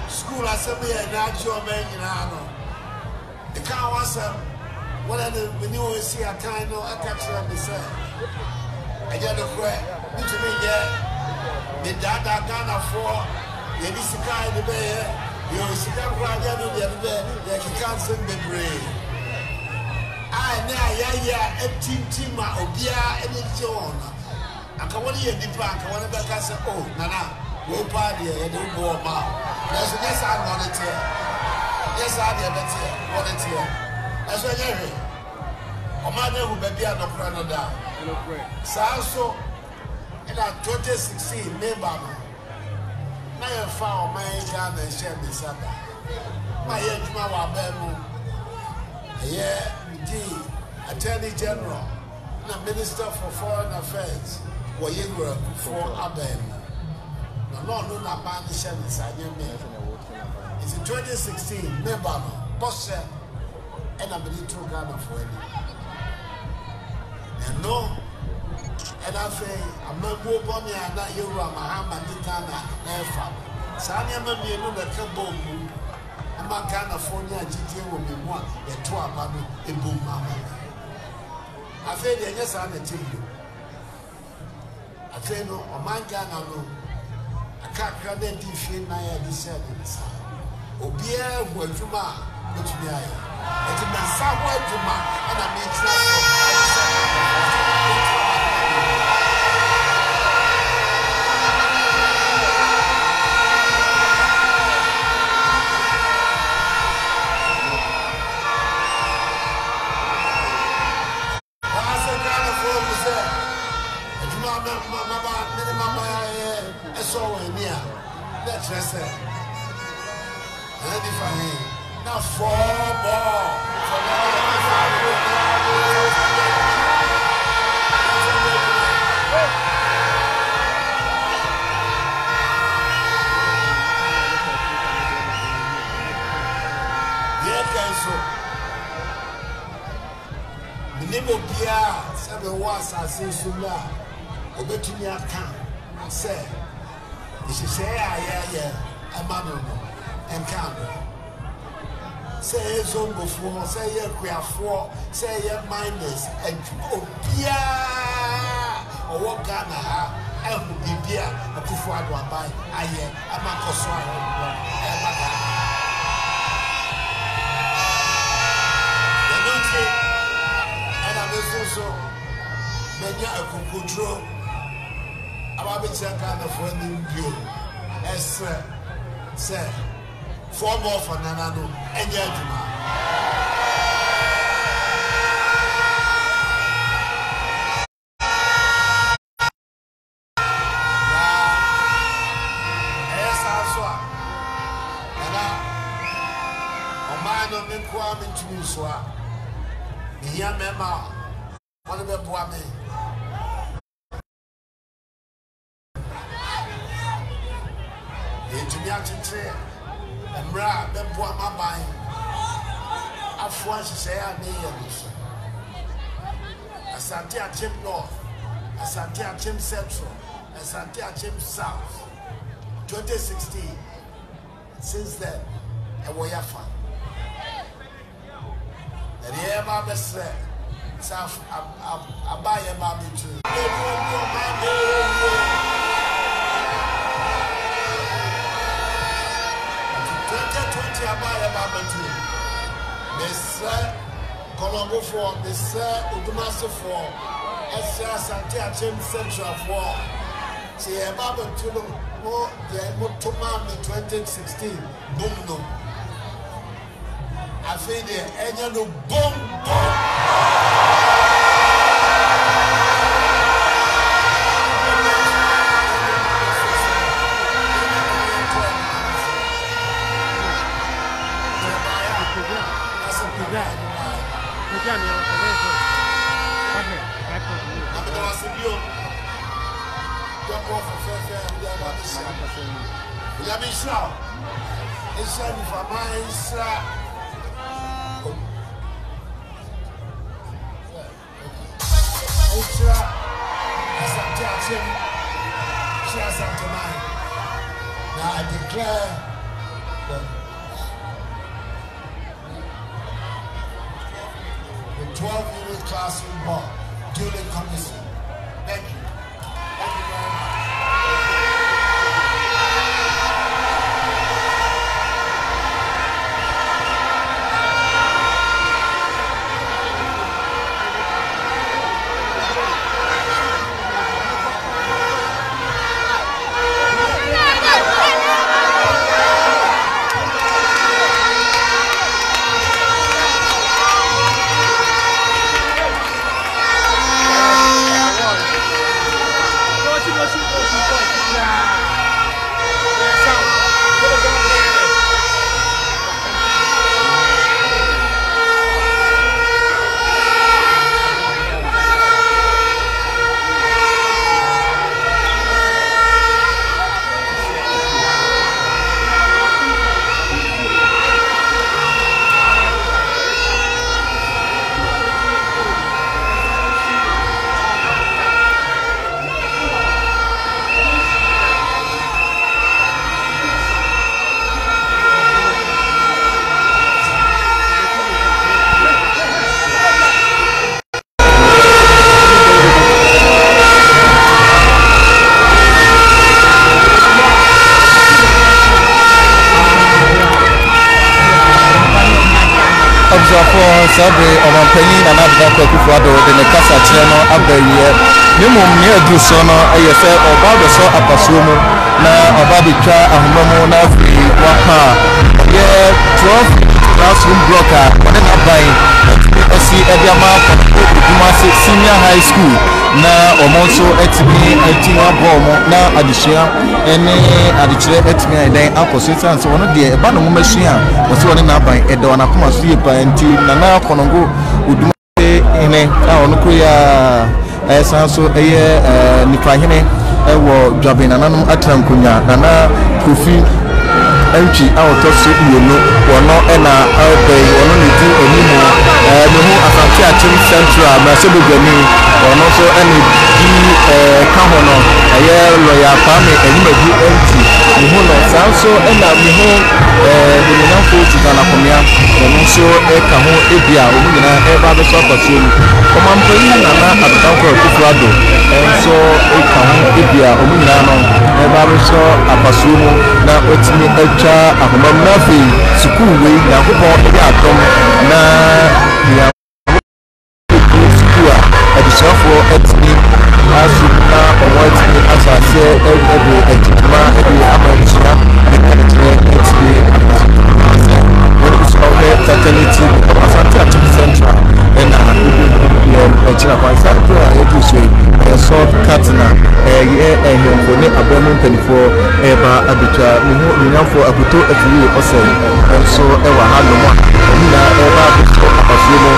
school assembly and natural men in Arno. The car was one of the new see a kind of a catcher of the set. I get a prayer, which means the data Ghana for the Nisika in the bay, you see that Rajan in the other, like you can't send the brain. I know, a team, Obia, and it's on. I can only a deep bank, I want to back say, oh, Nana, we'll party, and don't go about. Yes, I want it here. Yes, I did, but here, want it here. That's what you're here. Omane who baby and Okranada. So in 2016, member. Now found my Ghana and share this other. My Yajma Wabemu. Yeah, indeed. Attorney General, the Minister for Foreign Affairs, Wayengra for Aben. No, man, the share this. It's in 2016, member, boss, and I'm really too Ghana for any. And no, and I say, I'm not more bonny and not you, Muhammad, Ghana, Nefa. Sanya, maybe you know the Cabo. I'm not Ghana for near GTA will be one, the 12 a boom, mamma. I say, yes, I'm a team. I say, no, a man Ghana, no. I can't credit if you know the service. Obia, what you ma, which me I. It's a somewhere to ma, and I make that's it. And if I ain't now 4 ball Bia said the was I say Sula Obetunia can say. She say, yeah, a man and count. Say, zone before, say, yeah, 4, say, yeah, minus, and oh, yeah, or what Ghana, and who be beer, a Kufuad one by, I am a Cosway, and I was also many a control. I'm Ghana for a new view. As say, 4 more for Nanano and Yajuma. Yes, I saw. And I man of the Kwame to me, so the young member, one of the Kwame. And Bra, the poor my I've once say I need as I tell Chim North, as I tell Chim Central, as I tell Chim South. 2016, since then, a way of fun. And here, my best friend, South, I buy a mommy too. 2020 abaya babatu Mr. Colombo for Mr. Udumase for Esra Santi Achem Central for see a babatu more the Motoma 2016 boom no I feel the engine no boom now I declare the 12-unit classroom board duly commissioned. Thank you. Thank you very much. Kwaku Ado de ne kasa kyerɛ no abayiɛ ne mmom ne adu so no ɛyɛ sɛ ɔba bɛsɔ apasuo mu na ɔba betwa ahoma mu na afei wapa yɛ 12 classroom block a ɔne n'aban ɛsi ɛde ama Odumase senior high school na ɔmo nso ɛtumi ɛti abɔ ɔmo na adesua ɛne adekyerɛ ɛtumi ɛdan akɔ so san so ɔno deɛ ɛba ne ho masua a wɔsɛ ɔne n'aban ɛda ɔna akoma so yɛ pa nti Nana Konongo Odumase ene a ɔno kɔ ya ɛsan so ɛyɛ nipa hene ɛwɔ dwabe nananom atena nkonya Nana Kofi Enchi out of Suno, or no, and Albay, or no, do anymore. No, Asante Achim Central, Masobo Gani, or also any Kahono, a year lawyer, family, and you may do empty. You know, Sanso, and the home, the Minampo to Tanapomia, and also a Kaho Ebia, Umina, Eva Sopasun, Command Nana at the Tanko Kufrado, and so a Kaho Ebia, Umina, Eva Apasuno, now it's me. Ahoma Nafi Sukuu we Yakubon Yatom na ya Sukuu adisafo etni asu na owatni asase ebe etima ebe amantia eketre etni when it's all fertility Asante Achim Central and Echina Kwansantro eduswe sort katna ehemfo ne abamu mpanifo eba abitwa minyamfo abuto afiri ose so ewa ha no mo na eba abuto apasuo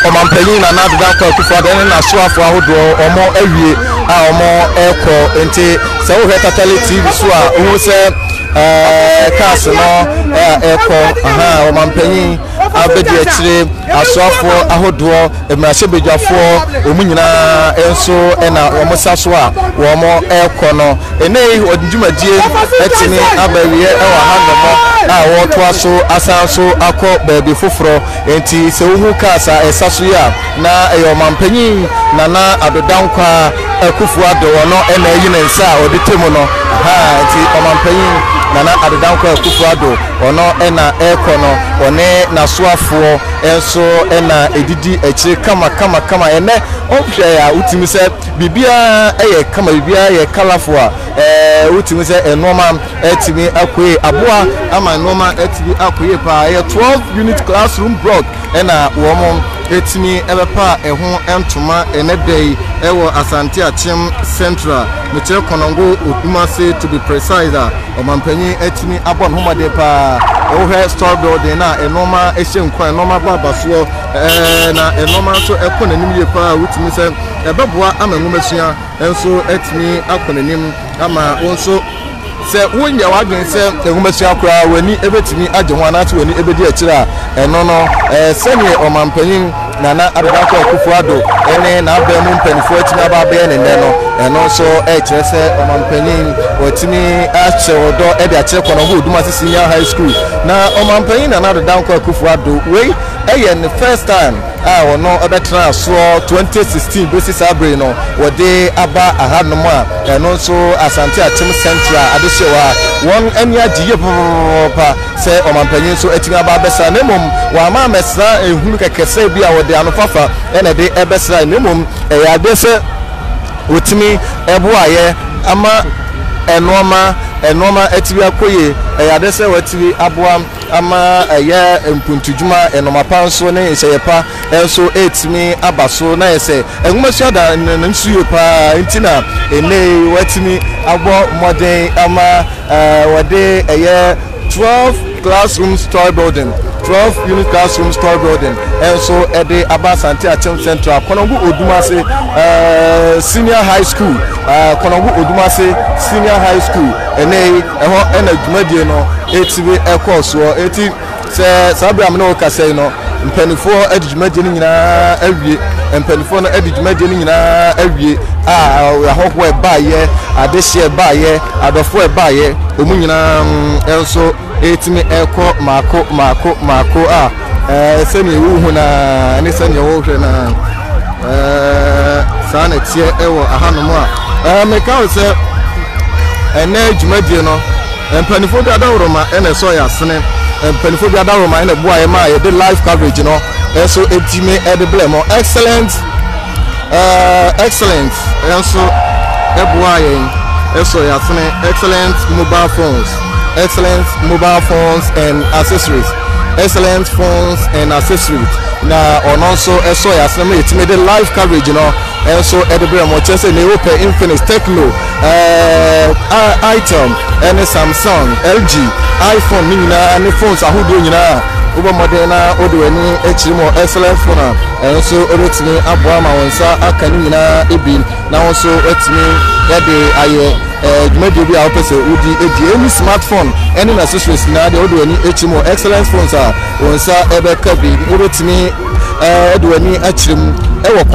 ɔmanpanyin na Nana Akufo-Addo ne n'asoafo ahodoɔ ɔmo awie a ɔmo ɛkɔ nti sɛ wohwɛ Tatale TV so a wohu sɛ cars no ɛkɔ ɔmanpanyin abɛdi akyire asoafo ahodoɔ mmarahyɛbadwafoɔ ɔmo nyinaa nso ɛna ɔmo sa so a wɔmo ɛkɔ no ene ɔdwumadie ɛtini abawie ɛwɔ hanomɔ a wɔtoa so asan so akɔ baabi foforɔ enti sɛ wohu cars a ɛsa so ya na ɛyɛ ɔmanpanyin Nana Adodankwa Akufo-Addo ɔno ɛna ɛyi ne nsa a ɔde temu no enti ɔmanpanyin Nana Adodankwa Akufo-Addo ɔno ɛna ɛkɔ no ɔne n'asoafoɔ ɛnso ɛna edidi akyire kama ɛnɛ ɔhwɛ a wotimi sɛ bibia ɛyɛ kama bibia yɛ colorful a wotimi sɛ ɛnoma ɛtimi akoe aboa ama ɛnoma ɛtimi akoe pa ɛyɛ 12 unit classroom block ɛna wɔn etimi ɛbɛpa ɛho ɛntoma ɛnɛdɛyi ɛwɔ Asante Akyem Central mekyerɛ Konongo Odumase to be precise a ɔmanpanyin etimi abɔ no homade pa ɛwɔ store building na ɛnoma ɛhyɛ nkwan ɛnoma babasoɔ na ɛnoma nso ɛkɔ n'anim yie pa wotimi sɛ ɛbɛboa ama nwomesua ɛnso etimi akɔ n'anim ama wɔnso sɛ wonya wadwen sɛ nwomesua koraa wani ebetimi agye ho anato wani ebedi akyire a ɛno no sɛnea ɔmanpanyin Nana Adodankwa Akufo-Addo ene na abamu mpanifo atimi aba abɛyɛ ne nnɛ no ɛno nso ɛkyerɛ sɛ ɔmanpanyin wɔtimi ahyɛ wɔdɔ ɛde akyerɛ Konongo Odumase Senior High School na ɔmanpanyin Nana Adodankwa Akufo-Addo wei ɛyɛ ne first time a wɔno ɔbɛtena soɔ 2016 besi saa bere no wɔde aba ahanom a ɛno nso Asante Akyem Central adehyewa a wɔn ani agye yie papa sɛ ɔmanpanyin nso atimi aba abɛsa na mmom wɔama amɛsra ehunu kɛkɛsɛ bi a de anofafa ene de ebesra nemum ade se otimi eboaye ama enoma etibi akoye ade se watibi aboa ama eye mpuntudwuma enoma panso ne hyeyepa enso etimi abaso na yese enwumasuada nsuye pa ntina ene watimi abo modern ama wade eye 12 classroom store building 12 unit classroom store building also ede Asante Akyem Central Konongo Odumase Senior High School Konongo Odumase Senior High School ene eho ena dwumadie no etibi ekoso eti se sabram no kase no mpanifo adwumadie ni nyina awie mpanifo no adwumadie ni nyina awie ahokwo ebaye adehye ebaye adofo ebaye omu nyina enso etimi eko mako a sɛnea ɛwuhu na ɛne sɛnea wɔhwɛ na saa na tie ɛwɔ ahanom a meka wo sɛ ɛnɛ dwumadie no mpanifo bi adaworoma ɛna ɛsɔ yɛ asene mpanifo bi adaworoma ɛna ɛboa yɛ ma yɛde live coverage no ɛnso etimi ɛde blɛ mo excellent ɛnso ɛboa yɛn ɛsɔ yɛ asene excellent mobile phones and accessories excellent phones and accessories na ono so eso ya asem etime de live coverage no enso edebere mo chese na Oppo Infinix Tecno item and Samsung LG iPhone nyina ne phones ahodo nyina obo modern na odwani echirimo excellent phone enso orotimi aboa ma wonsa aka nyina ebi na wonso etimi yade aye dwumadie bi a wopese udi edi any smartphone any accessories na de odwani echirimo excellent phones a wonsa ebeka bi orotimi edwani achirim ewo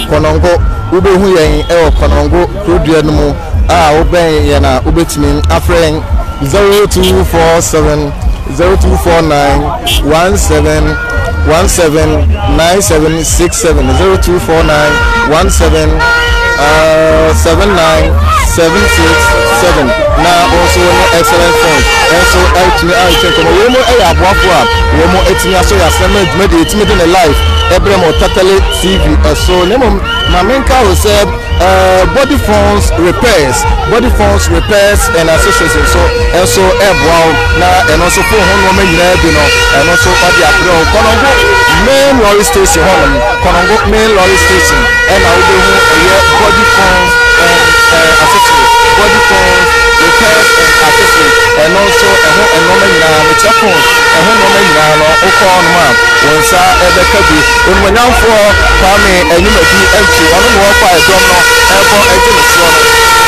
Konongo ubehu yen ewo Konongo produce no mu a oben ye na obetimi afren 0247 0249 17 9767 0249 17 79767 na also no excellent phone also etimi I check no we mo e aboafo a we mo etimi aso ya sema dwumade etimi de live ebremo Tatale TV so nemo mamenka who said body phones repairs and accessories so also ebwa na and also phone ho no nyina bi no and also odi abro Konongo main lorry station and I will do body phones and accessories body phones repairs and accessories and also and no nyina chapel ɛho no na nyinaa no wokɔ no ma wɔn nsa ɛbɛka bi onumanyamfoɔ Kwame Enyimadu ɛnti ɔno na wɔkɔ ɛdɔm no ɛbɔ ɛgye ne soɔ no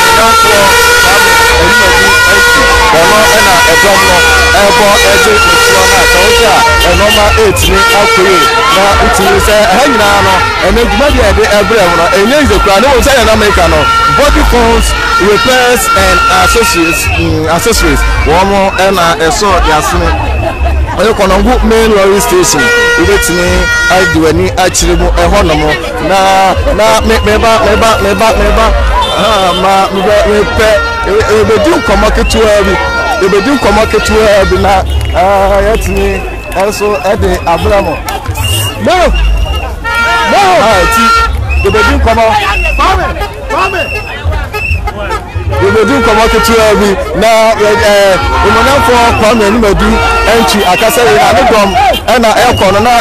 onumanyamfoɔ Kwame Enyimadu ɛnti ɔno ɛna ɛdɔm no ɛbɔ ɛgye ne soɔ no a sɛ wohwɛ a ɛnɔma ɛtumi akɔye na wotumi sɛ ɛha nyinaa no ɛnɛ dwumadi a ɛde ɛbrɛ mu no ɛnyɛ nzekura ne wɔn sɛ yɛn America no body phones repairs and accessories wɔn ɛna ɛsɔ yasene ɔyɛ Konongo main lorry station wobɛtumi adi w'ani akyerɛ mu ɛhɔ nom na meba ma mepɛ ɛbɛdi nkɔmmɔ ketewa bi na yɛtumi ɛnso ɛde abrɛ mo ti ɛbɛdi nkɔmmɔ Ebedu nkɔmɔ ketewa bi na omonafo Kwame Enyimadu ɛntwi akasa yi na ne dɔm ɛna ɛkɔ no na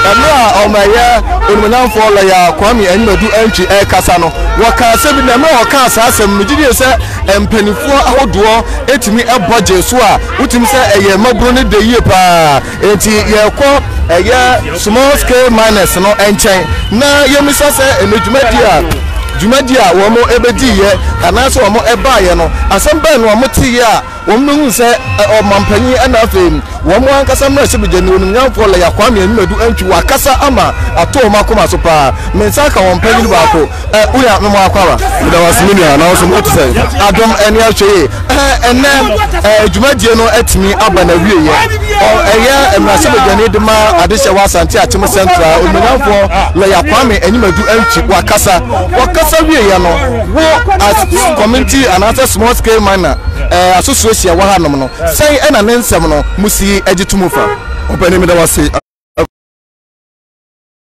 ɛmra ɔmɛyɛ omonafo lɔya Kwame Enyimadu ɛntwi ɛkasa no wɔka sɛ bi na ɛmra ɔka saa asɛm no gyidie sɛ mpanifoɔ ahodoɔ etimi ɛbɔ gye so a wotimi sɛ ɛyɛ maburo ne de yie paa enti yɛkɔ ɛyɛ small scale miners no ɛnkyɛn na yɛmisa sɛ dwumadi a wɔn ebedi yɛ anaasɛ wɔn ɛbaayɛ no asɛm bɛn no wɔn ti yɛ a wɔn no hu sɛ ɔmampanyin ɛna afei wɔn ankasa mmerɛ sɛ bɛgya ne onimnyamfoɔ lɛ Kwame Enyimadu ɛntwi wakasa ama ato wɔn akoma so paa mmensa ka wɔn panyin baako woyɛ memo akwawa meda wasimini na wɔso mo te sɛ adom ɛne ahwɛ ɛnɛ dwumadie no atumi aba na wie yɛ ɛyɛ mmerɛ sɛ bɛgya ne de ma adehyɛ wɔ Asante Akyem Central onimnyamfoɔ lɛ Kwame Enyimadu ɛntwi wakasa wie yɛ no wo as community anaasɛ small scale miner association wɔ ha nom no sɛn ɛna ne nsɛm no musi agye tumu fa ɔpɛni mi da wase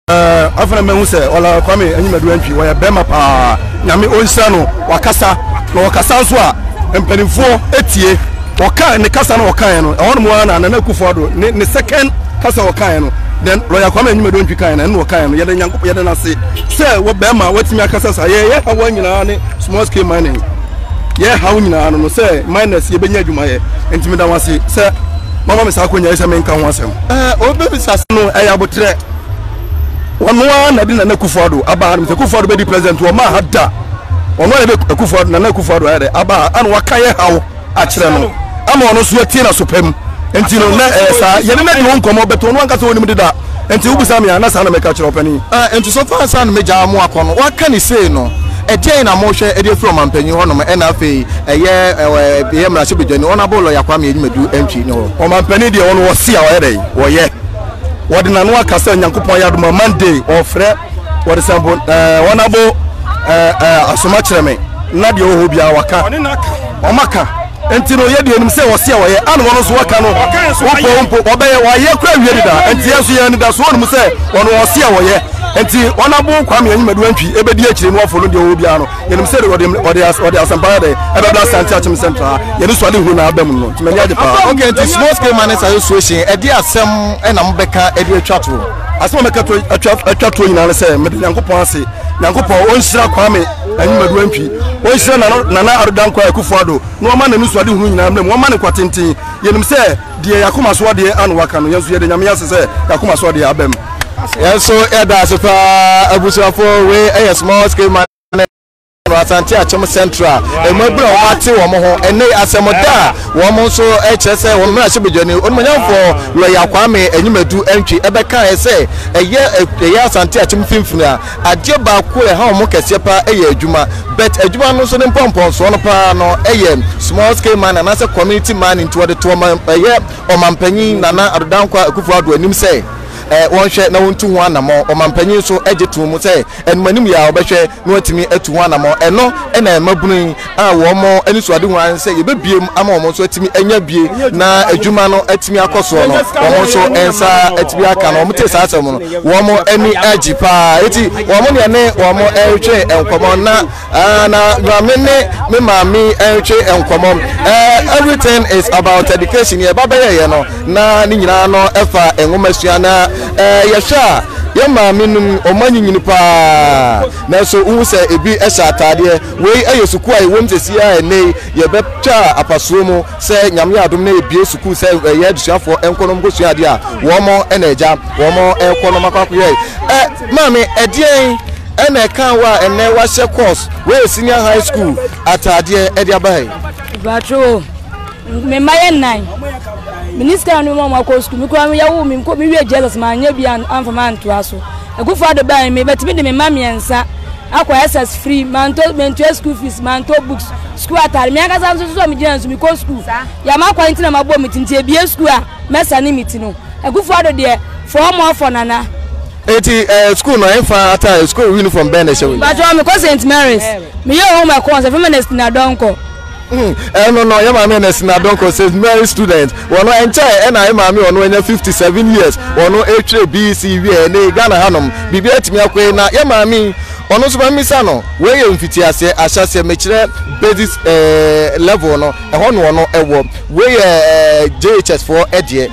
afana mehu sɛ ɔla Kwame Enyimadu ɛntwi wɔyɛ bɛma paa nyame ɔnhyira no wakasa na wɔkasa nso a mpanimfoɔ etie wɔka ne kasa no wɔkaeɛ no ɛhɔ nom ana Nana Akufo-Addo ne second kasa wɔkaeɛ no then lɔya Kwame Enyimadu ɛntwi kaeɛ no ɛno wɔkaeɛ no yɛde nyankopɔ yɛde nase sɛ wɔ bɛma watumi akasa sa yɛ hawa nyinaa ne small scale mining yɛ hawo nyinaa no sɛ miners yɛbɛnya adwumayɛ ntimi da wase sɛ mama me saa konya sɛ menka ho asɛm obebi sase no ɛyɛ abotrɛ wɔnoa na de Nana Akufo-Addo aba no sɛ Akufo-Addo bɛdi president wɔ ma hada ɔno yɛ Akufo-Addo Nana Akufo-Addo ayɛ dɛ aba ana waka yɛ hawo akyerɛ no ama ɔno so yɛtie na so pɛm enti no na saa yɛne na de ho nkɔmmɔ bɛtɔ ɔno ankasa wɔnim deda enti wobisa me a na saa na mɛka kyerɛ ɔpani enti so far saa no megya mo akɔ no waka ne sei no ɛdeɛ na mohwɛ ɛde firi ɔmampanyin hɔnom ɛna afei ɛyɛ mmarahyɛ badwani ɔnabo lɔya Kwame Enyimadu ɛntwi ne hɔ ɔmampanyin deɛ ɔno wɔsi a ɔyɛ dɛ wɔyɛ wɔde nano akasa Nyankopɔn yɛ adoma Monday ɔfrɛ wɔde sɛmpo ɔnabo asoma kyerɛ me na deɛ ɔwɔ biara waka ɔmaka enti no yɛ deɛ nim sɛ wɔsi a wɔyɛ ana wɔno so waka no wopɔ ɔbɛyɛ wɔayɛ kora wie deda enti yɛnso yɛ ne da so ɔnom sɛ ɔno wɔsi a wɔyɛ enti ɔnabo Kwame Enyimadu ɛntwi ɛbɛdi akyire no wɔfo no deɛ ɔwɔ biara no yɛnim sɛ ɔde asɛmpa dɛ ɛbɛbla Asante Akyem Central yɛne so ade hu na abam no ntimi agye paa okay enti small scale miners association ɛde asɛm ɛna mbɛka ɛde atwa to asɛm mɛka to atwa to nyinaa sɛ mede Nyankopɔn ase Nyankopɔn ɔnhyira Kwame Enyimadu ɛntwi ɔnhyira Nana Akufo-Addo na ɔma ne so ade hu nyinaa mbɛm ɔma ne kwatenten yɛnim sɛ deɛ yakoma so adeɛ ano waka no yɛnso yɛde nyame ase sɛ yakoma so adeɛ abam yɛnso ɛda ase paa abusuafo wei ɛyɛ small scale man Asante Akyem Central emabra o ate wo mo ho ene asemoda wo mo nso e kire se wo mmara hyebedwani onmanyamfo lɔya Kwame Enyimadu ɛntwi ɛbɛka ɛsɛ ɛyɛ Asante Akyem finfini a ade ba ko ha wo mo kɛse pa ɛyɛ adwuma but adwuma no so ne mpɔmpɔnso no pa no ɛyɛ small scale man na sɛ community man into the to ɛyɛ ɔmampanyin Nana Akufo-Addo anim sɛ wɔn hwɛ na wɔntu ho anamɔ ɔmampanyin so agye to mu sɛ ɛnumanim yɛ a wɔbɛhwɛ na wɔtumi atu ho anamɔ ɛno ɛna ɛmabunu a wɔn mo ani so ade ho an sɛ yɛbɛbiem ama wɔn nso atumi anya bie na adwuma no atumi akɔ soɔ no wɔn nso ɛnsa atumi aka no wɔn te saa asɛm no wɔn mo ani agye paa eti wɔn mo ne wɔn mo ɛretwe nkɔmɔ na me maame ɛretwe nkɔmɔ everything is about education yɛ ba bɛyɛ yɛ no na ne nyinaa no ɛfa nwoma sua na yɛhwɛ ye maame num omanyinyi pa na so wu se ebi ehya atade we eyesuku a wom sesi a ene ye betwa apasuo mu se nyame adom na ebie suku se ye adusuafo enkonom gosua ade a wo mo ena eja wo mo enkonom akwakoye maame edien ena kan wa ene wa she course we senior high school atade ede abai batro me maye nine minister no mo ko school mi ko ya wo mi ko mi wie jealous ma anya bia amfama nto aso egufo ade ban me betimi de me mamiensa akwa SS free manto school fees manto books school atare me aka sam so mi gina so mi ko school ya ma kwa ntina ma bo mi tintie bia school a mesa ni miti no egufo ade de for more for nana eti school no enfa ata school uniform ben shewe but me ko St Mary's me ye home course feminist na donko no ya maame na sina donko St Mary student wono enche na maame wono enya 57 years wono etre BC wie na Ghana hanom bibi atimi akwe na ya maame ono so ba misa no we ye mfiti ase ahyase mekire basic level no eho no wono ewo we ye JHS for edie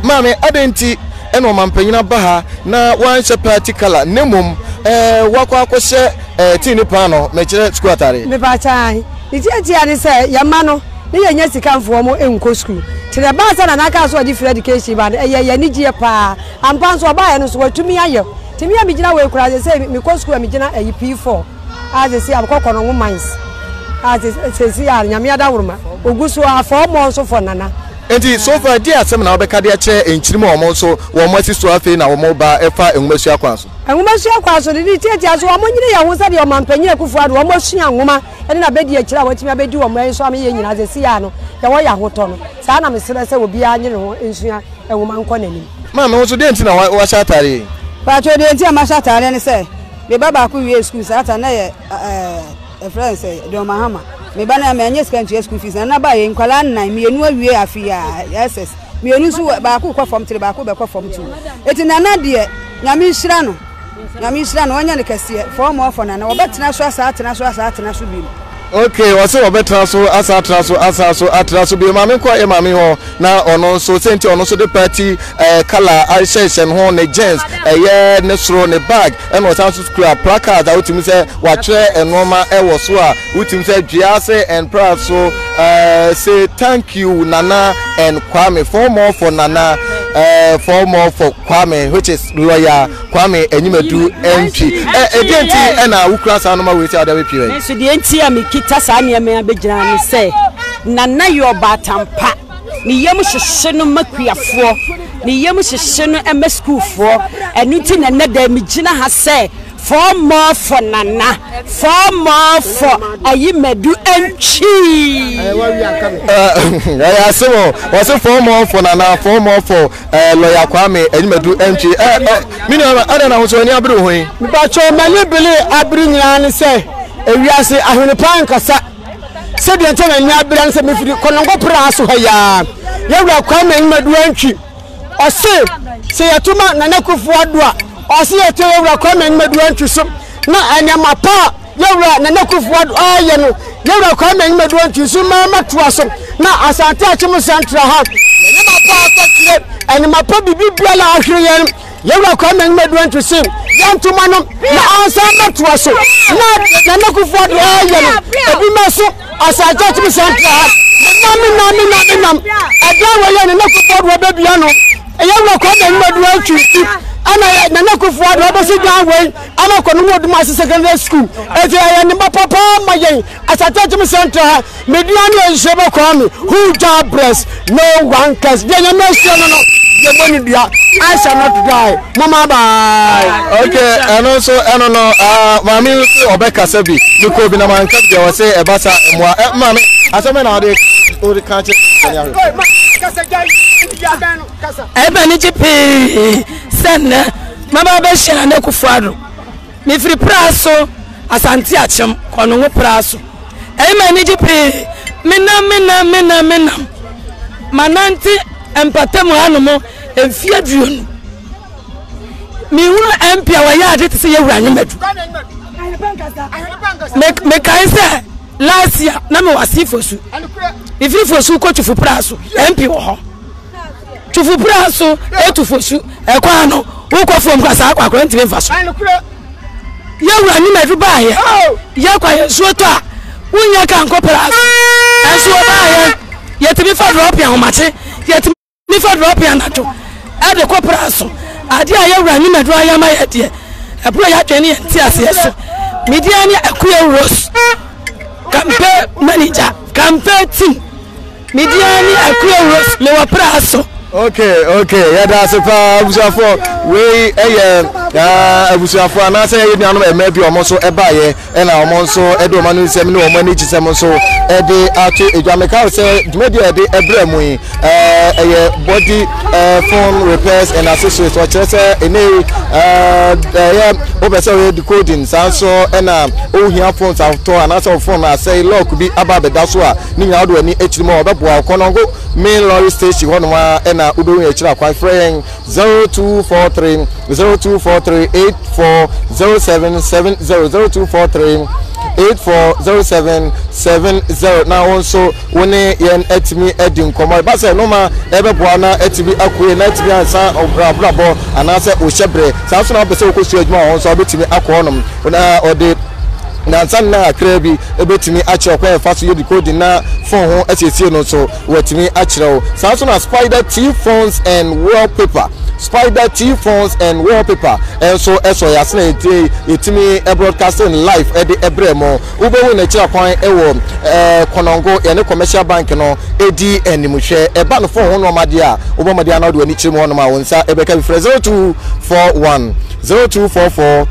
maame adenti eno mampanyina ba ha na wan she particular nemum wakwa akose tini pa no mekire school atare me ba chai iti ani say yama no ne yenya sika mfo mo enko school tire ba sa na naka so di free education ba ye ni gie pa ampa so ba ye no so watumi aye timi ya migina we kura say me ko school migina P4 as say abakọ no mines as say ya nyame ada worma oguso afọ mo so for nana enti so far dia asem na obeka de ache enchirimo omo so wo mo asiso afi na wo mo ba efa enwumasu akwanso de tieti aso wo nyine ya ho sa de o mampanyina kufu ado wo mo sua nwoma ene na bedi akira watimi abedi wo mo enso am ye nyina ze sia no ya wo ya hoto no sa na mesere se obi anyere ho ensua enwoma nko nanim mama wo so de enti na wa sha tare ba to de enti ama sha tare ne se be baba ku wie school sa ta na ye friend say de mahama me ba na me anya school fees na ba ye nkwala nnan me enu awie afia SS me enu so ba ku kwa form 3 ba ku be kwa form 2 eti na na de nyame nhira no onya ne kase form of na na obetena so asa atena so bi okay wase obetena so asa atena so bi mame kwa e mame ho na ono so senti ono so de party color aishen ho ne jeans ye ne sro ne bag e no san so school placard out mi say wa tire enoma e wo so a utim say duase and proud so say thank you Nana and Kwame for more for Nana for more for Kwame which is lawyer Kwame Enyimedu MP edenti na ukra sa no ma we say adawe pie so de enti a kita sa ne me abegina ne say Nana yo batampa ni yem hyehye no makuafo ni yem hyehye no ema schoolfo enu ti na ne da mi gina ha say for more for Nana for more for Enyimedu MP ya so was for more for Nana for more for lawyer Kwame Enyimedu MP mini ada na ho so ni abru ho yi ba cho mani bele abru nyina ne say ewiase ahwene pan kasa se de ntana nya abran se mefiri konongo pra so ha ya yewra Kwame Enyimedu MP ose se yatuma Nana Kufu Addo a ose yete yewra Kwame Enyimedu MP so na anyama pa yewra Nana Kufu Addo aye no yewra Kwame Enyimedu MP so ma to so na asante achim central ha anyama pa akire anyama pa bibibia la ahwere yen yewra Kwame Enyimedu MP so yantuma no na ansa to so na Nana Kufu Addo aye no ebi ma so asante achim central ha nam agawa yen Nana Kufu Addo babia no yewra Kwame Enyimedu MP ana Nana Kufu Addo bosi dan we ana kono Odumase secondary school eti aye ni papa mayen asatachim center mediano enshebe Kwame who job breast no one case de nya no no ye boni dia I shall not die mama bye okay and also no mami obeka sabi biko bi na man ka de wose e basa emwa mami asome na de o de kanche ebe ni jipi senna mama be shira Nana Kufu Addo mi free praso asante achem kono ngo praso ebe ni jipi mina mananti empatem hanumo emfia duonu mi hunu MP a waya ade te se yewra Enyimedu me kan se last year na me wasifosu ififosu ko tufu praso MP wo ho tufu praso etufosu ekwano ko fo mka sa akwa ntimi mfa so ye wura ni medu ba ye ye kwa ye so to a unya kan ko pra so ba ye ye timi fa drop ya homache ye timi fa drop ya nato e de ko pra so ade a ye wura ni medu ayama ye de e pro ya twene ye ti ase so media ni akuye rose campaign manager campaign team media ni akuye rose le wa pra so. Okay, yeah, that's a abusuafo we abusuafo ana say you know e bi omo so e ba ye e na omo so e do manu sem ni omo ni chisem so e de ato ejameka say media de ebremu ye body phone repairs and accessories or say ene yeah obese decoding so e na ohia phones auto ana say phone na say lock bi aba be da so a ni nya do ani echirimo obebo Konongo main lorry station one ma na udo ye chira kwa friend 0243 840770 840770 na also woni yen etimi edin komo ba se no ma ebeboa na etimi akue na etimi ansa obrabo anase ohyebre sa so na be se okosu adwuma won so obetimi akonom na ode na san na akrebi ebetimi akire kwa faso yedi code na phone ho asiesie no so wetimi akire o sa so na Spider T phones and wallpaper Spider T phones and wallpaper and so eso yasna etimi broadcasting live e de ebremo ubewu na kire kwan ewo Konongo ene commercial bank no edi animhwe e ba no phone ho no made a ubomade na do ani kire mo no ma wonsa ebeka 0244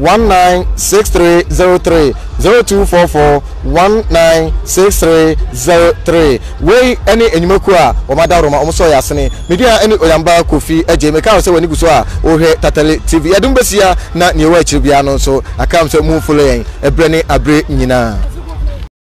196303 0244 196303 we any enyumeku a omadaroma omso yasene media any oyamba kofi eje meka se wani guso a ohwe Tatale TV edum besia na newa akiribia no so akam se mu follow yen ebrene abre nyina.